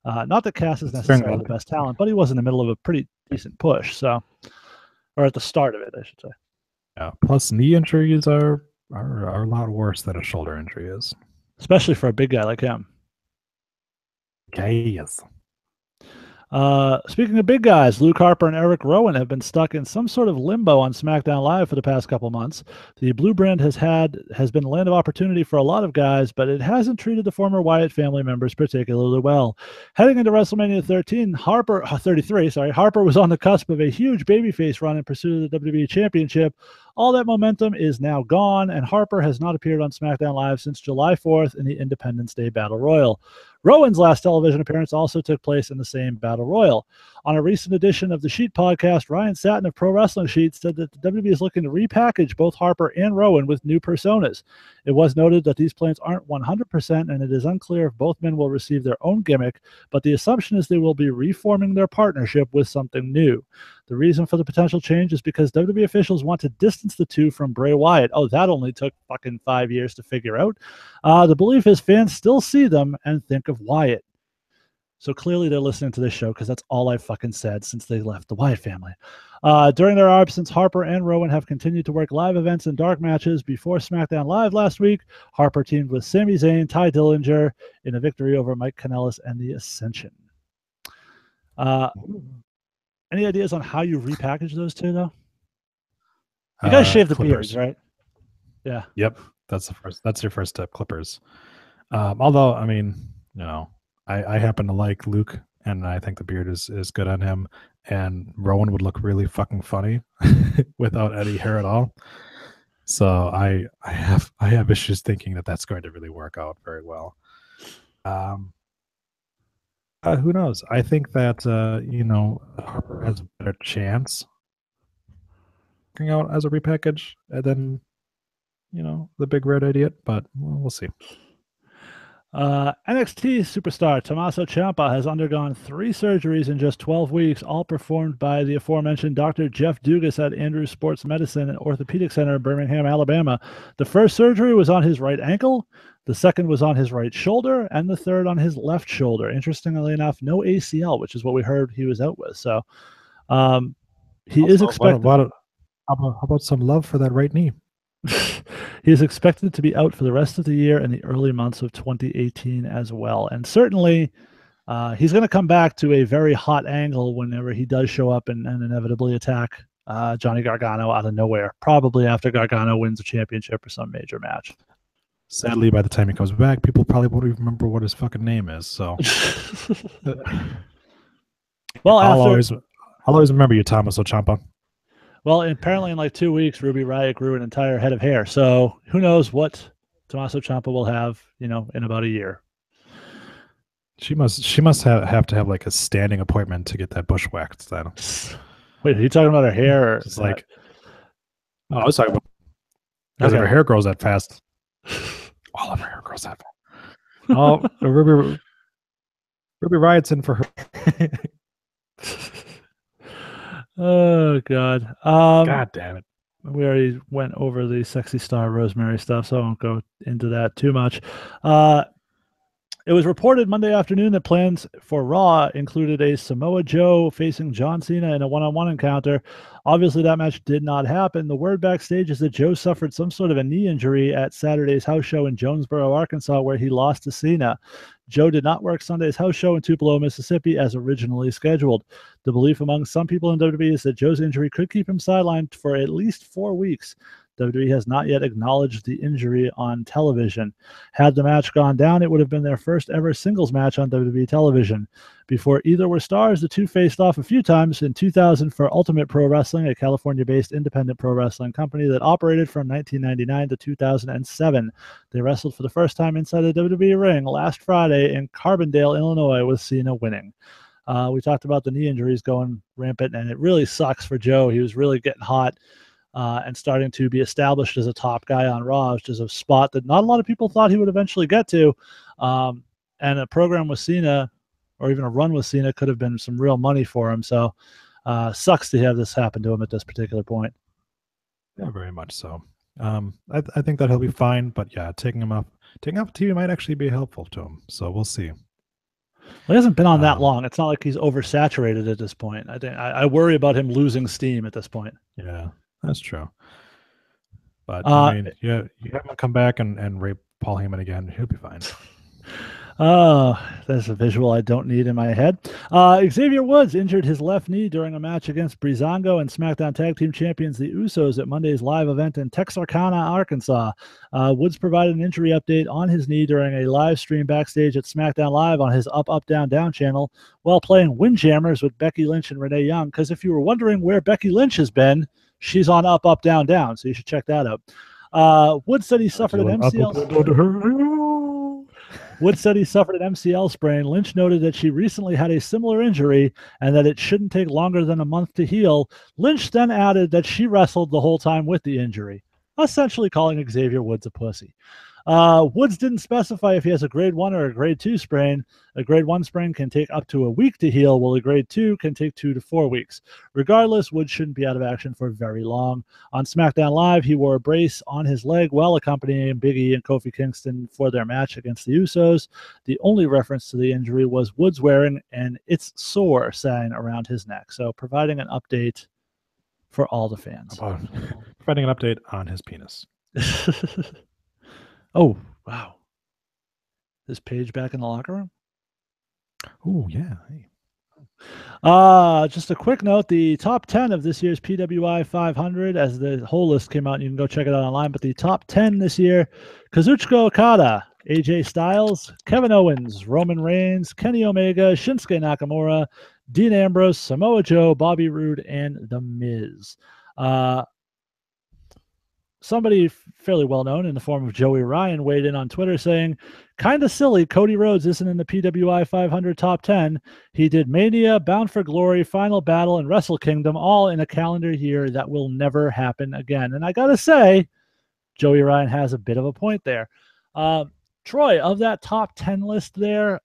Not that Cass is necessarily the best talent, but he was in the middle of a pretty decent push. So, or at the start of it, I should say. Yeah. Plus, knee injuries are a lot worse than a shoulder injury is, especially for a big guy like him. Okay, yes. Speaking of big guys, Luke Harper and Eric Rowan have been stuck in some sort of limbo on SmackDown Live for the past couple months. The Blue Brand has been a land of opportunity for a lot of guys, but it hasn't treated the former Wyatt family members particularly well. Heading into WrestleMania 33, Harper was on the cusp of a huge babyface run in pursuit of the WWE Championship. All that momentum is now gone, and Harper has not appeared on SmackDown Live since July 4th in the Independence Day Battle Royal. Rowan's last television appearance also took place in the same Battle Royal. On a recent edition of the Sheet podcast, Ryan Satin of Pro Wrestling Sheet said that the WWE is looking to repackage both Harper and Rowan with new personas. It was noted that these plans aren't 100%, and it is unclear if both men will receive their own gimmick, but the assumption is they will be reforming their partnership with something new. The reason for the potential change is because WWE officials want to distance the two from Bray Wyatt. Oh, that only took fucking 5 years to figure out. The belief is fans still see them and think of Wyatt. So clearly they're listening to this show, because that's all I've fucking said since they left the Wyatt family. During their absence, Harper and Rowan have continued to work live events and dark matches. Before SmackDown Live last week, Harper teamed with Sami Zayn, Ty Dillinger in a victory over Mike Kanellis and the Ascension. Any ideas on how you repackage those two, though? You guys shave the beards, right? Yeah. Yep. That's your first step, clippers. Although, I mean, I happen to like Luke, and I think the beard is good on him, and Rowan would look really fucking funny without any hair at all. So I have issues thinking that that's going to really work out very well. Who knows? I think that Harper has a better chance working out as a repackage than the big red idiot, but we'll see. NXT superstar Tommaso Ciampa has undergone 3 surgeries in just 12 weeks, all performed by the aforementioned Dr. Jeff Dugas at Andrews Sports Medicine and Orthopedic Center in Birmingham, Alabama. The first surgery was on his right ankle, the second was on his right shoulder, and the third on his left shoulder. Interestingly enough, no ACL, which is what we heard he was out with. So he is expected. How about some love for that right knee? He is expected to be out for the rest of the year and the early months of 2018 as well. And certainly he's going to come back to a very hot angle whenever he does show up and inevitably attack Johnny Gargano out of nowhere, probably after Gargano wins a championship or some major match. Sadly, by the time he comes back, people probably won't even remember what his fucking name is. So, well, I'll always remember you, Tommaso Ciampa. Well, apparently in like 2 weeks, Ruby Riott grew an entire head of hair. So who knows what Tommaso Ciampa will have, in about a year. She must have to have like a standing appointment to get that bush waxed. Then. Wait, are you talking about her hair? Or, Just like, oh, I was talking about because if okay. her hair grows that fast, all of her hair grows that fast. Oh, Ruby Riot's in for her. Oh God. God damn it. We already went over the sexy star Rosemary stuff, so I won't go into that too much. It was reported Monday afternoon that plans for Raw included a Samoa Joe facing John Cena in a one-on-one encounter. Obviously, that match did not happen. The word backstage is that Joe suffered some sort of a knee injury at Saturday's house show in Jonesboro, Arkansas, where he lost to Cena. Joe did not work Sunday's house show in Tupelo, Mississippi, as originally scheduled. The belief among some people in WWE is that Joe's injury could keep him sidelined for at least 4 weeks. WWE has not yet acknowledged the injury on television. Had the match gone down, it would have been their first ever singles match on WWE television. Before either were stars, the two faced off a few times in 2000 for Ultimate Pro Wrestling, a California-based independent pro wrestling company that operated from 1999 to 2007. They wrestled for the first time inside the WWE ring last Friday in Carbondale, Illinois, with Cena winning. We talked about the knee injuries going rampant, and it really sucks for Joe. He was really getting hot. And starting to be established as a top guy on Raw, which is a spot that not a lot of people thought he would eventually get to. And a program with Cena, or even a run with Cena, could have been some real money for him. So sucks to have this happen to him at this particular point. Yeah, very much so. I think that he'll be fine, but yeah, taking off TV might actually be helpful to him. So we'll see. Well, he hasn't been on that long. It's not like he's oversaturated at this point. I worry about him losing steam at this point. Yeah, that's true. But I mean, yeah, you have him come back and rape Paul Heyman again. He'll be fine. Oh, that's a visual I don't need in my head. Xavier Woods injured his left knee during a match against Breezango and SmackDown Tag Team Champions the Usos at Monday's live event in Texarkana, Arkansas. Woods provided an injury update on his knee during a live stream backstage at SmackDown Live on his Up, Up, Down, Down channel while playing Windjammers with Becky Lynch and Renee Young. Because if you were wondering where Becky Lynch has been, she's on Up, Up, Down, Down. So you should check that out. Woods said he suffered an MCL. Wood said he suffered an MCL sprain. Lynch noted that she recently had a similar injury and that it shouldn't take longer than a month to heal. Lynch then added that she wrestled the whole time with the injury, essentially calling Xavier Woods a pussy. Woods didn't specify if he has a grade 1 or a grade 2 sprain. A grade 1 sprain can take up to a week to heal, while a grade 2 can take 2 to 4 weeks. Regardless, Woods shouldn't be out of action for very long. On SmackDown Live, he wore a brace on his leg while accompanying Big E and Kofi Kingston for their match against the Usos. The only reference to the injury was Woods wearing an "It's Sore" sign around his neck. So providing an update for all the fans. Providing an update on his penis. Oh, wow. Is Paige back in the locker room? Oh, yeah. Hey. Just a quick note, the top 10 of this year's PWI 500, as the whole list came out, you can go check it out online, but the top 10 this year, Kazuchika Okada, AJ Styles, Kevin Owens, Roman Reigns, Kenny Omega, Shinsuke Nakamura, Dean Ambrose, Samoa Joe, Bobby Roode, and The Miz. Somebody fairly well known in the form of Joey Ryan weighed in on Twitter saying, kind of silly Cody Rhodes isn't in the PWI 500 top 10. He did Mania, Bound for Glory, Final Battle, and Wrestle Kingdom all in a calendar year that will never happen again. And I got to say, Joey Ryan has a bit of a point there. Troy, of that top 10 list there,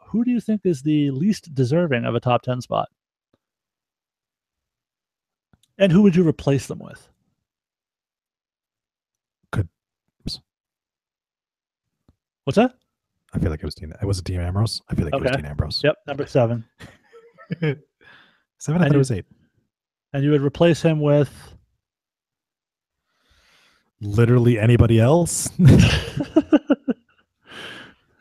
who do you think is the least deserving of a top 10 spot? And who would you replace them with? What's that? I feel like it was Dean. It was Dean Ambrose. I feel like it was Dean Ambrose. Yep, number 7. 7. I thought it was 8. And you would replace him with literally anybody else.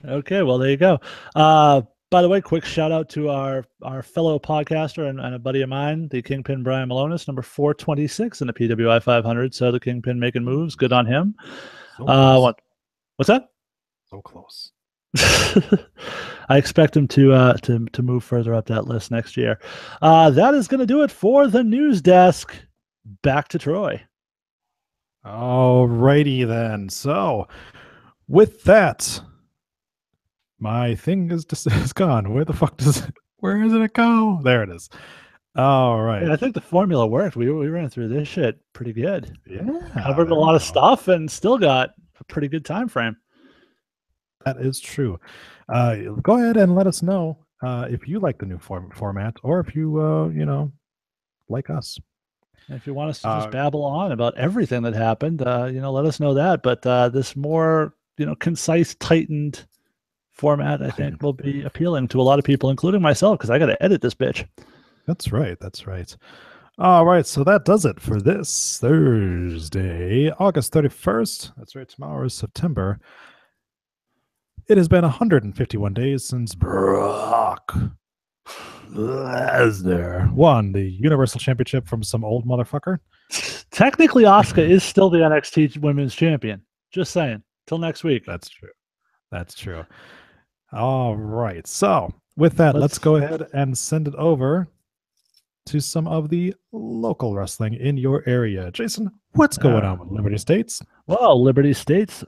Okay, well there you go. By the way, quick shout out to our fellow podcaster and a buddy of mine, the Kingpin Bryan Malonis, number 426 in the PWI 500. So the Kingpin making moves. Good on him. So what's that? So close. I expect him to move further up that list next year. That is going to do it for the news desk. Back to Troy. All righty then. So with that, My thing is gone. Where the fuck where did it go? There it is. All right. Yeah, I think the formula worked. We ran through this shit pretty good. Yeah, Covered a there we lot of go. stuff and still got a pretty good time frame. That is true. Go ahead and let us know if you like the new format or if you like us. And if you want us to just Uh, babble on about everything that happened, let us know that. But this more, concise, tightened format, I think, will be appealing to a lot of people, including myself, because I got to edit this bitch. That's right. That's right. All right. So that does it for this Thursday, August 31st. That's right. Tomorrow is September. It has been 151 days since Brock Lesnar won the Universal Championship from some old motherfucker. Technically, Asuka is still the NXT Women's Champion. Just saying. Till next week. That's true. That's true. All right. So with that, let's go ahead and send it over to some of the local wrestling in your area. Jason, what's going on with Liberty States? Well, Liberty States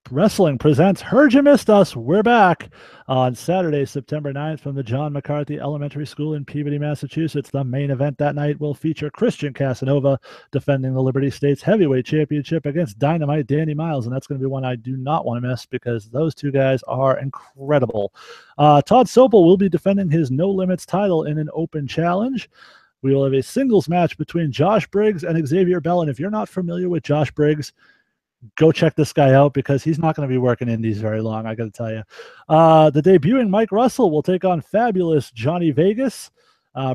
Wrestling presents Heard You Missed Us. We're back on Saturday, September 9th from the John McCarthy Elementary School in Peabody, Massachusetts. The main event that night will feature Christian Casanova defending the Liberty States Heavyweight Championship against Dynamite Danny Miles, and that's going to be one I do not want to miss because those two guys are incredible. Todd Sobel will be defending his No Limits title in an open challenge. We will have a singles match between Josh Briggs and Xavier Bell, and if you're not familiar with Josh Briggs, go check this guy out because he's not going to be working indies very long, I got to tell you. The debuting Mike Russell will take on fabulous Johnny Vegas.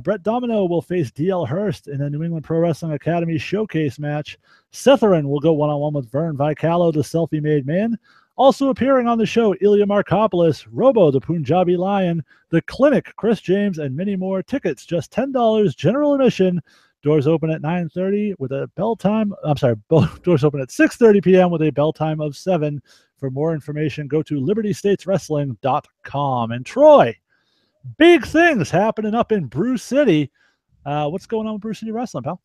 Brett Domino will face DL Hurst in a New England Pro Wrestling Academy showcase match. Setherin will go one-on-one with Vern Vicalo, the selfie-made man. Also appearing on the show, Ilya Markopoulos, Robo, the Punjabi Lion, The Clinic, Chris James, and many more. Tickets, just $10, general admission. Doors open at 9:30 with a bell time. Doors open at 6:30 p.m. with a bell time of 7. For more information, go to libertystateswrestling.com. And Troy, big things happening up in Brew City. What's going on with Brew City Wrestling, pal?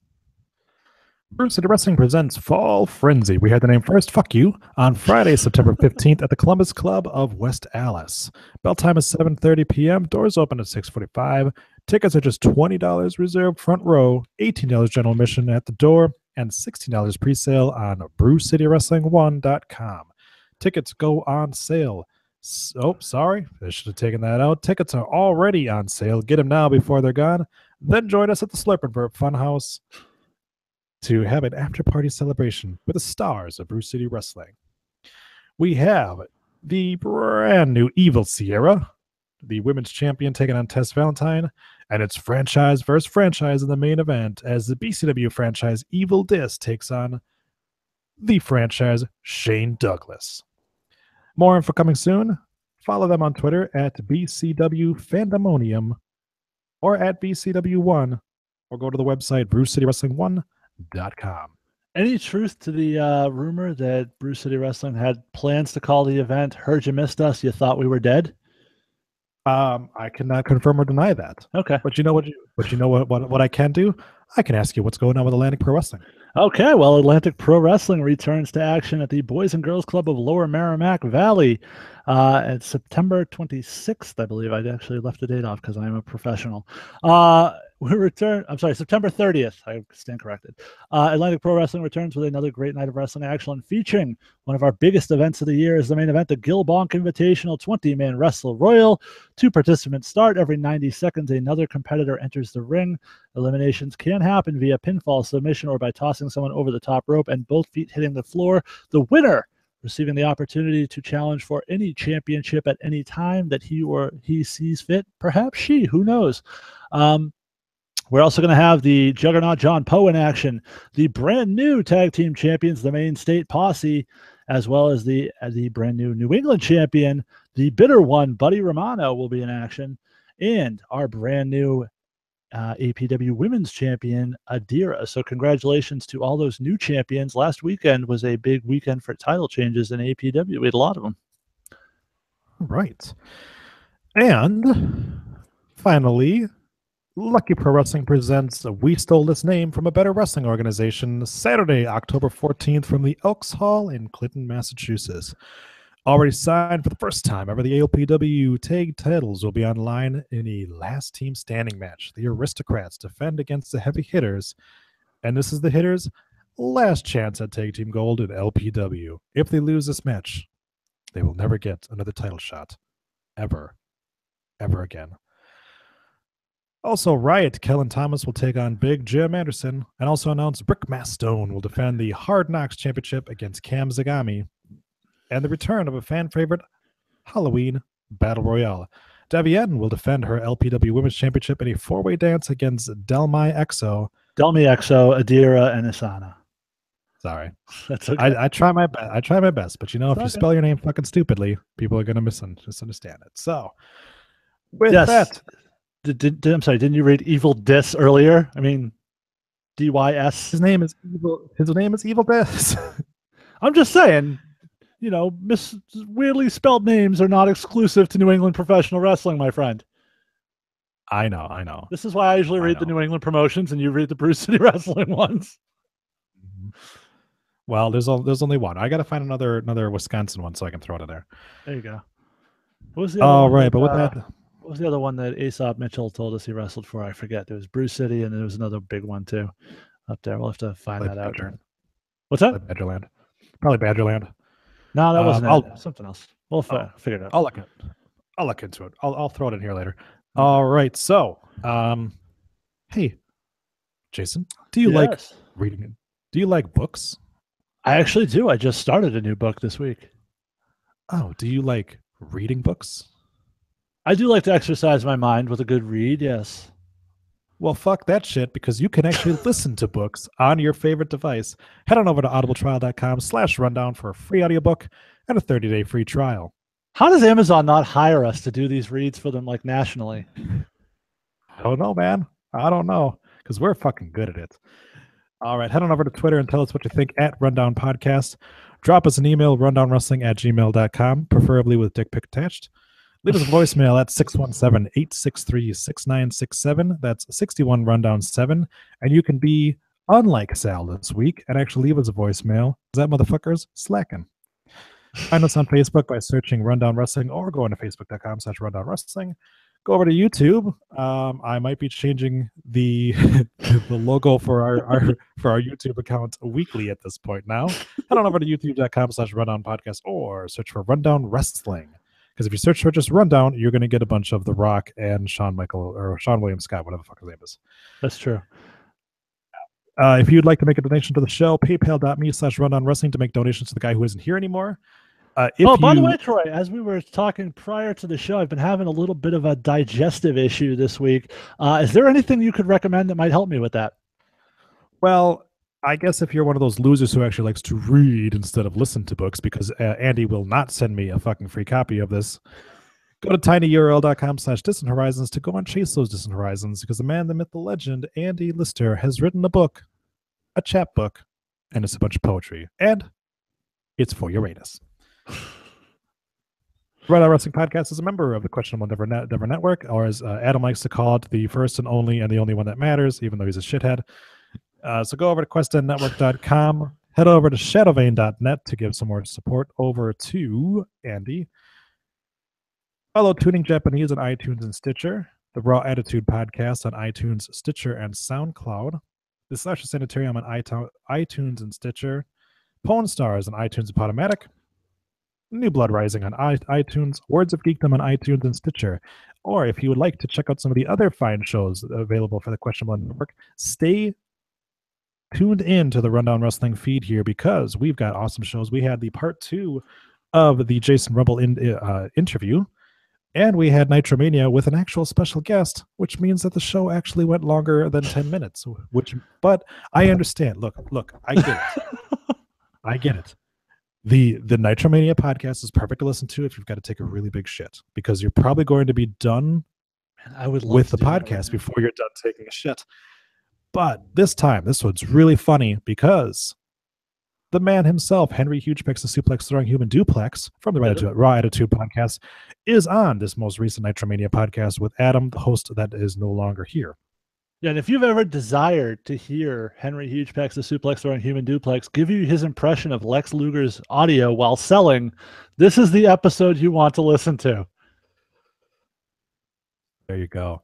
Brew City Wrestling presents Fall Frenzy. We had the name first, fuck you, on Friday, September 15th at the Columbus Club of West Allis. Bell time is 7:30 p.m. Doors open at 6:45. Tickets are just $20 reserved front row, $18 general admission at the door, and $16 pre-sale on brewcitywrestling1.com. Tickets go on sale. Oh, sorry. I should have taken that out. Tickets are already on sale. Get them now before they're gone. Then join us at the Slurpenburg Funhouse to have an after-party celebration with the stars of Brew City Wrestling. We have the brand new Evil Sierra, the women's champion, taking on Tess Valentine, and it's franchise versus franchise in the main event as the BCW franchise Evil Dis takes on the franchise Shane Douglas. More info coming soon. Follow them on Twitter at BCW Fandemonium or at BCW1, or go to the website brewcitywrestling1.com. Any truth to the rumor that Brew City Wrestling had plans to call the event Heard You Missed Us, you thought we were dead? I cannot confirm or deny that. Okay. But you know what I can do? I can ask you what's going on with Atlantic Pro Wrestling. Okay, well, Atlantic Pro Wrestling returns to action at the Boys and Girls Club of Lower Merrimack Valley at September 26th, I believe. I actually left the date off because I am a professional. September 30th. I stand corrected. Atlantic Pro Wrestling returns with another great night of wrestling action featuring one of our biggest events of the year is the main event, the Gil Bonk Invitational 20-man Wrestle Royal. 2 participants start. Every 90 seconds, another competitor enters the ring. Eliminations can happen via pinfall, submission, or by tossing someone over the top rope and both feet hitting the floor. The winner receiving the opportunity to challenge for any championship at any time that he sees fit. Perhaps she, who knows? We're also going to have the Juggernaut John Poe in action, the brand new tag team champions, the Main State Posse, as well as the brand new New England champion, the bitter one, Buddy Romano, will be in action, and our brand new APW Women's Champion, Adira. So congratulations to all those new champions. Last weekend was a big weekend for title changes in APW. We had a lot of them. Right. And finally, Lucky Pro Wrestling presents We Stole This Name from a Better Wrestling Organization, Saturday, October 14th from the Elks Hall in Clinton, Massachusetts. Already signed for the first time ever, the ALPW tag titles will be on line in a last team standing match. The Aristocrats defend against the Heavy Hitters, and this is the Hitters' last chance at tag team gold in LPW. If they lose this match, they will never get another title shot. Ever again. Also, Riot, Kellen Thomas will take on Big Jim Anderson, and also announced Brick Mastone will defend the Hard Knocks Championship against Cam Zagami, and the return of a fan favorite Halloween Battle Royale. Devienne will defend her LPW Women's Championship in a four-way dance against Delmi Exo. Delmi Exo, Adira, and Asana. Sorry. That's okay. I try my best. I try my best, but you know, if you spell your name fucking stupidly, people are gonna misunderstand it. So, with that, I'm sorry. Didn't you read Evil Dis earlier? I mean, DYS. His name is Evil. His name is Evil Dis. I'm just saying. You know, weirdly spelled names are not exclusive to New England professional wrestling, my friend. I know. This is why I usually read the New England promotions and you read the Bruce City Wrestling ones. Well, there's only one. I got to find another Wisconsin one so I can throw it in there. There you go. What was the other one but with that, what was the other one that Aesop Mitchell told us he wrestled for? I forget. There was Bruce City and there was another big one too up there. We'll have to find that out. What's that? Badgerland. Probably Badgerland. No, that wasn't it. Something else. We'll figure it out. I'll look into it. I'll throw it in here later. All right. So, hey, Jason, do you like reading? Do you like books? I actually do. I just started a new book this week. Oh, do you like reading books? I do like to exercise my mind with a good read, yes. Well, fuck that shit, because you can actually listen to books on your favorite device. Head on over to audibletrial.com/rundown for a free audiobook and a 30-day free trial. How does Amazon not hire us to do these reads for them, like, nationally? I don't know, man. I don't know, because we're fucking good at it. All right, head on over to Twitter and tell us what you think at Rundown Podcast. Drop us an email, rundownwrestling@gmail.com, preferably with dick pic attached. Leave us a voicemail at 617-863-6967. That's 61 Rundown 7. And you can be unlike Sal this week and actually leave us a voicemail. That motherfucker's slacking. Find us on Facebook by searching Rundown Wrestling or going to facebook.com/Rundown Wrestling. Go over to YouTube. I might be changing the the logo for our YouTube account weekly at this point now. Head on over to youtube.com/Rundown Podcast or search for Rundown Wrestling. Because if you search for just Rundown, you're going to get a bunch of The Rock and Shawn William Scott, whatever the fuck his name is. That's true. If you'd like to make a donation to the show, paypal.me/Rundown Wrestling to make donations to the guy who isn't here anymore. By the way, Troy, as we were talking prior to the show, I've been having a little bit of a digestive issue this week. Is there anything you could recommend that might help me with that? Well, I guess if you're one of those losers who actually likes to read instead of listen to books, because Andy will not send me a fucking free copy of this, go to tinyurl.com/Distant Horizons to go and chase those Distant Horizons, because the man, the myth, the legend, Andy Lister, has written a book, a chapbook, and it's a bunch of poetry. And it's for Uranus. Rundown Wrestling Podcast is a member of the Questionable Endeavor Network, or as Adam likes to call it, the first and only one that matters, even though he's a shithead. So go over to questendnetwork.com, head over to shadowvane.net to give some more support over to Andy. Follow Tuning Japanese on iTunes and Stitcher, the Raw Attitude Podcast on iTunes, Stitcher, and SoundCloud, the Slasher Sanitarium on iTunes and Stitcher, Pawn Stars on iTunes and Podomatic, New Blood Rising on iTunes, Words of Geekdom on iTunes and Stitcher. Or if you would like to check out some of the other fine shows available for the Questionable Network, stay tuned in to the Rundown Wrestling feed here, because we've got awesome shows. We had the part 2 of the Jason Rumble interview, and we had Nitromania with an actual special guest, which means that the show actually went longer than 10 minutes. But I understand. Look, I get it. I get it. The Nitromania podcast is perfect to listen to if you've got to take a really big shit, because you're probably going to be done with the podcast before you're done taking a shit. But this one's really funny, because the man himself, Henry Hugepix, the suplex throwing human duplex from the Raw Attitude Podcast, is on this most recent Nitromania podcast with Adam, the host that is no longer here. Yeah, and if you've ever desired to hear Henry Hugepex, the suplex throwing human duplex, give you his impression of Lex Luger's audio while selling, this is the episode you want to listen to. There you go.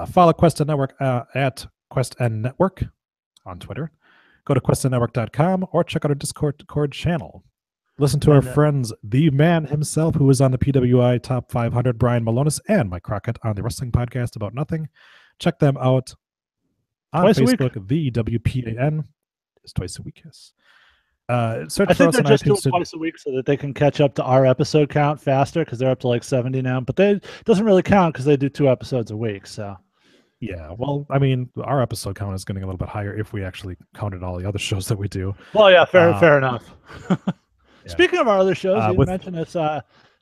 Follow Quest and Network at Quest and Network on Twitter. Go to questandnetwork.com or check out our Discord channel. Listen to our friends, the man himself who is on the PWI Top 500, Bryan Malonis, and Mike Crockett on the Wrestling Podcast About Nothing. Check them out on Facebook. The WPAN is twice a week. Yes. Search I for think us they're on just iTunes doing twice a week so that they can catch up to our episode count faster because they're up to like 70 now. But it doesn't really count because they do 2 episodes a week. So. Yeah, well, I mean, our episode count is getting a little bit higher if we actually counted all the other shows that we do. Well, yeah, fair enough. Yeah. Speaking of our other shows, you mentioned it's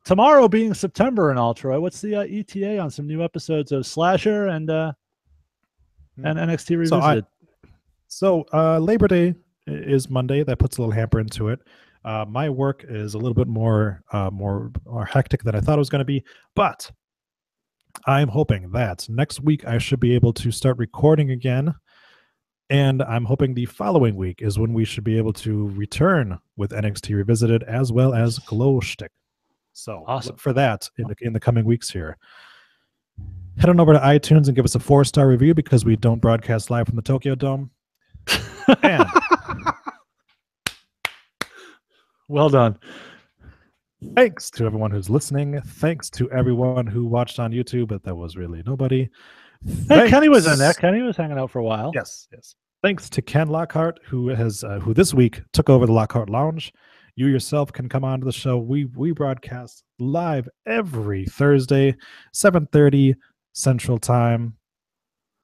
tomorrow being September and all, Troy. What's the ETA on some new episodes of Slasher and NXT Revisited? So Labor Day is Monday. That puts a little hamper into it. My work is a little bit more hectic than I thought it was going to be, but I'm hoping that next week I should be able to start recording again. And I'm hoping the following week is when we should be able to return with NXT Revisited as well as Glow Stick. So awesome. Look for that in the coming weeks here. Head on over to iTunes and give us a 4-star review because we don't broadcast live from the Tokyo Dome. And well done. Thanks to everyone who's listening. Thanks to everyone who watched on YouTube, but that was really nobody. Hey, Kenny was in there. Kenny was hanging out for a while. Yes. Thanks to Ken Lockhart, who this week took over the Lockhart Lounge. You yourself can come on to the show. We broadcast live every Thursday, 7:30 Central Time,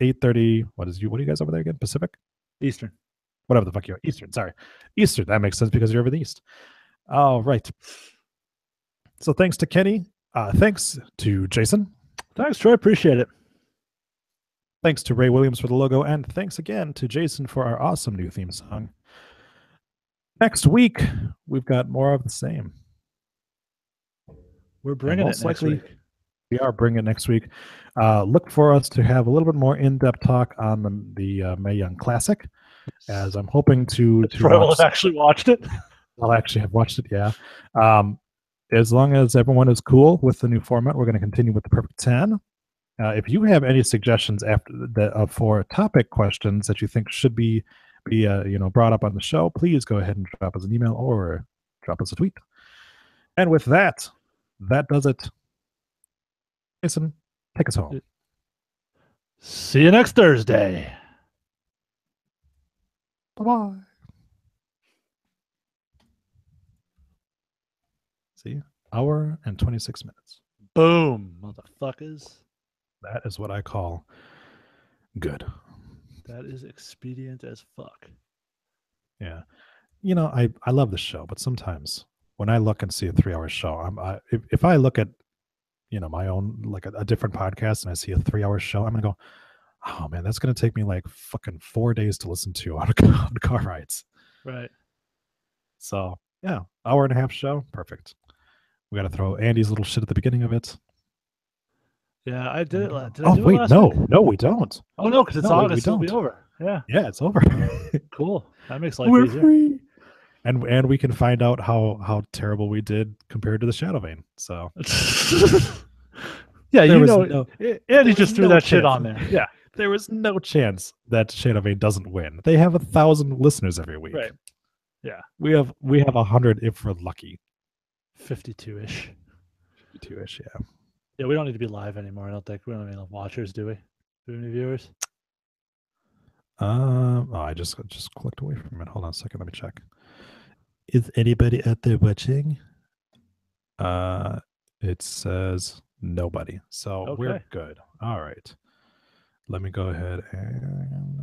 8:30. What are you guys over there again? Pacific? Eastern. Whatever the fuck you are. Eastern. Sorry. Eastern. That makes sense because you're over the East. All right. So thanks to Kenny. Thanks to Jason. Thanks, Troy. Appreciate it. Thanks to Ray Williams for the logo. And thanks again to Jason for our awesome new theme song. Next week, we've got more of the same. We're bringing it next week. We are bringing it next week. Look for us to have a little bit more in-depth talk on the Mae Young Classic, as I'm hoping to Troy will have actually watched it. I'll actually have watched it, yeah. As long as everyone is cool with the new format, we're going to continue with the Perfect 10. If you have any suggestions for topic questions that you think should be brought up on the show, please go ahead and drop us an email or drop us a tweet. And with that does it. Jason, take us home. See you next Thursday. Bye-bye. See? Hour and 26 minutes. Boom, motherfuckers. That is what I call good. That is expedient as fuck. Yeah. I love the show, but sometimes when I look and see a 3-hour show, if I look at my own, like a different podcast, and I see a 3-hour show, I'm gonna go, oh man, that's gonna take me like fucking 4 days to listen to on car rides. Right. So yeah, 1.5-hour show, perfect. We got to throw Andy's little shit at the beginning of it. Yeah, I did it. Did I do it no, we don't. Oh no, because it's August. It'll be over. Yeah, it's over. Cool. That makes life easier. Free. And we can find out how terrible we did compared to the Shadow Vein. So yeah, Andy just threw that shit on there. Yeah, there was no chance that Shadow Vein doesn't win. They have 1,000 listeners every week. Right. Yeah, we have 100 if we're lucky. 52-ish. 52-ish. Yeah. Yeah, we don't need to be live anymore. I don't think we don't have any watchers, do we? Do we have any viewers? I just clicked away from it. Hold on a second. Let me check. Is anybody out there watching? It says nobody. So we're good. All right. Let me go ahead and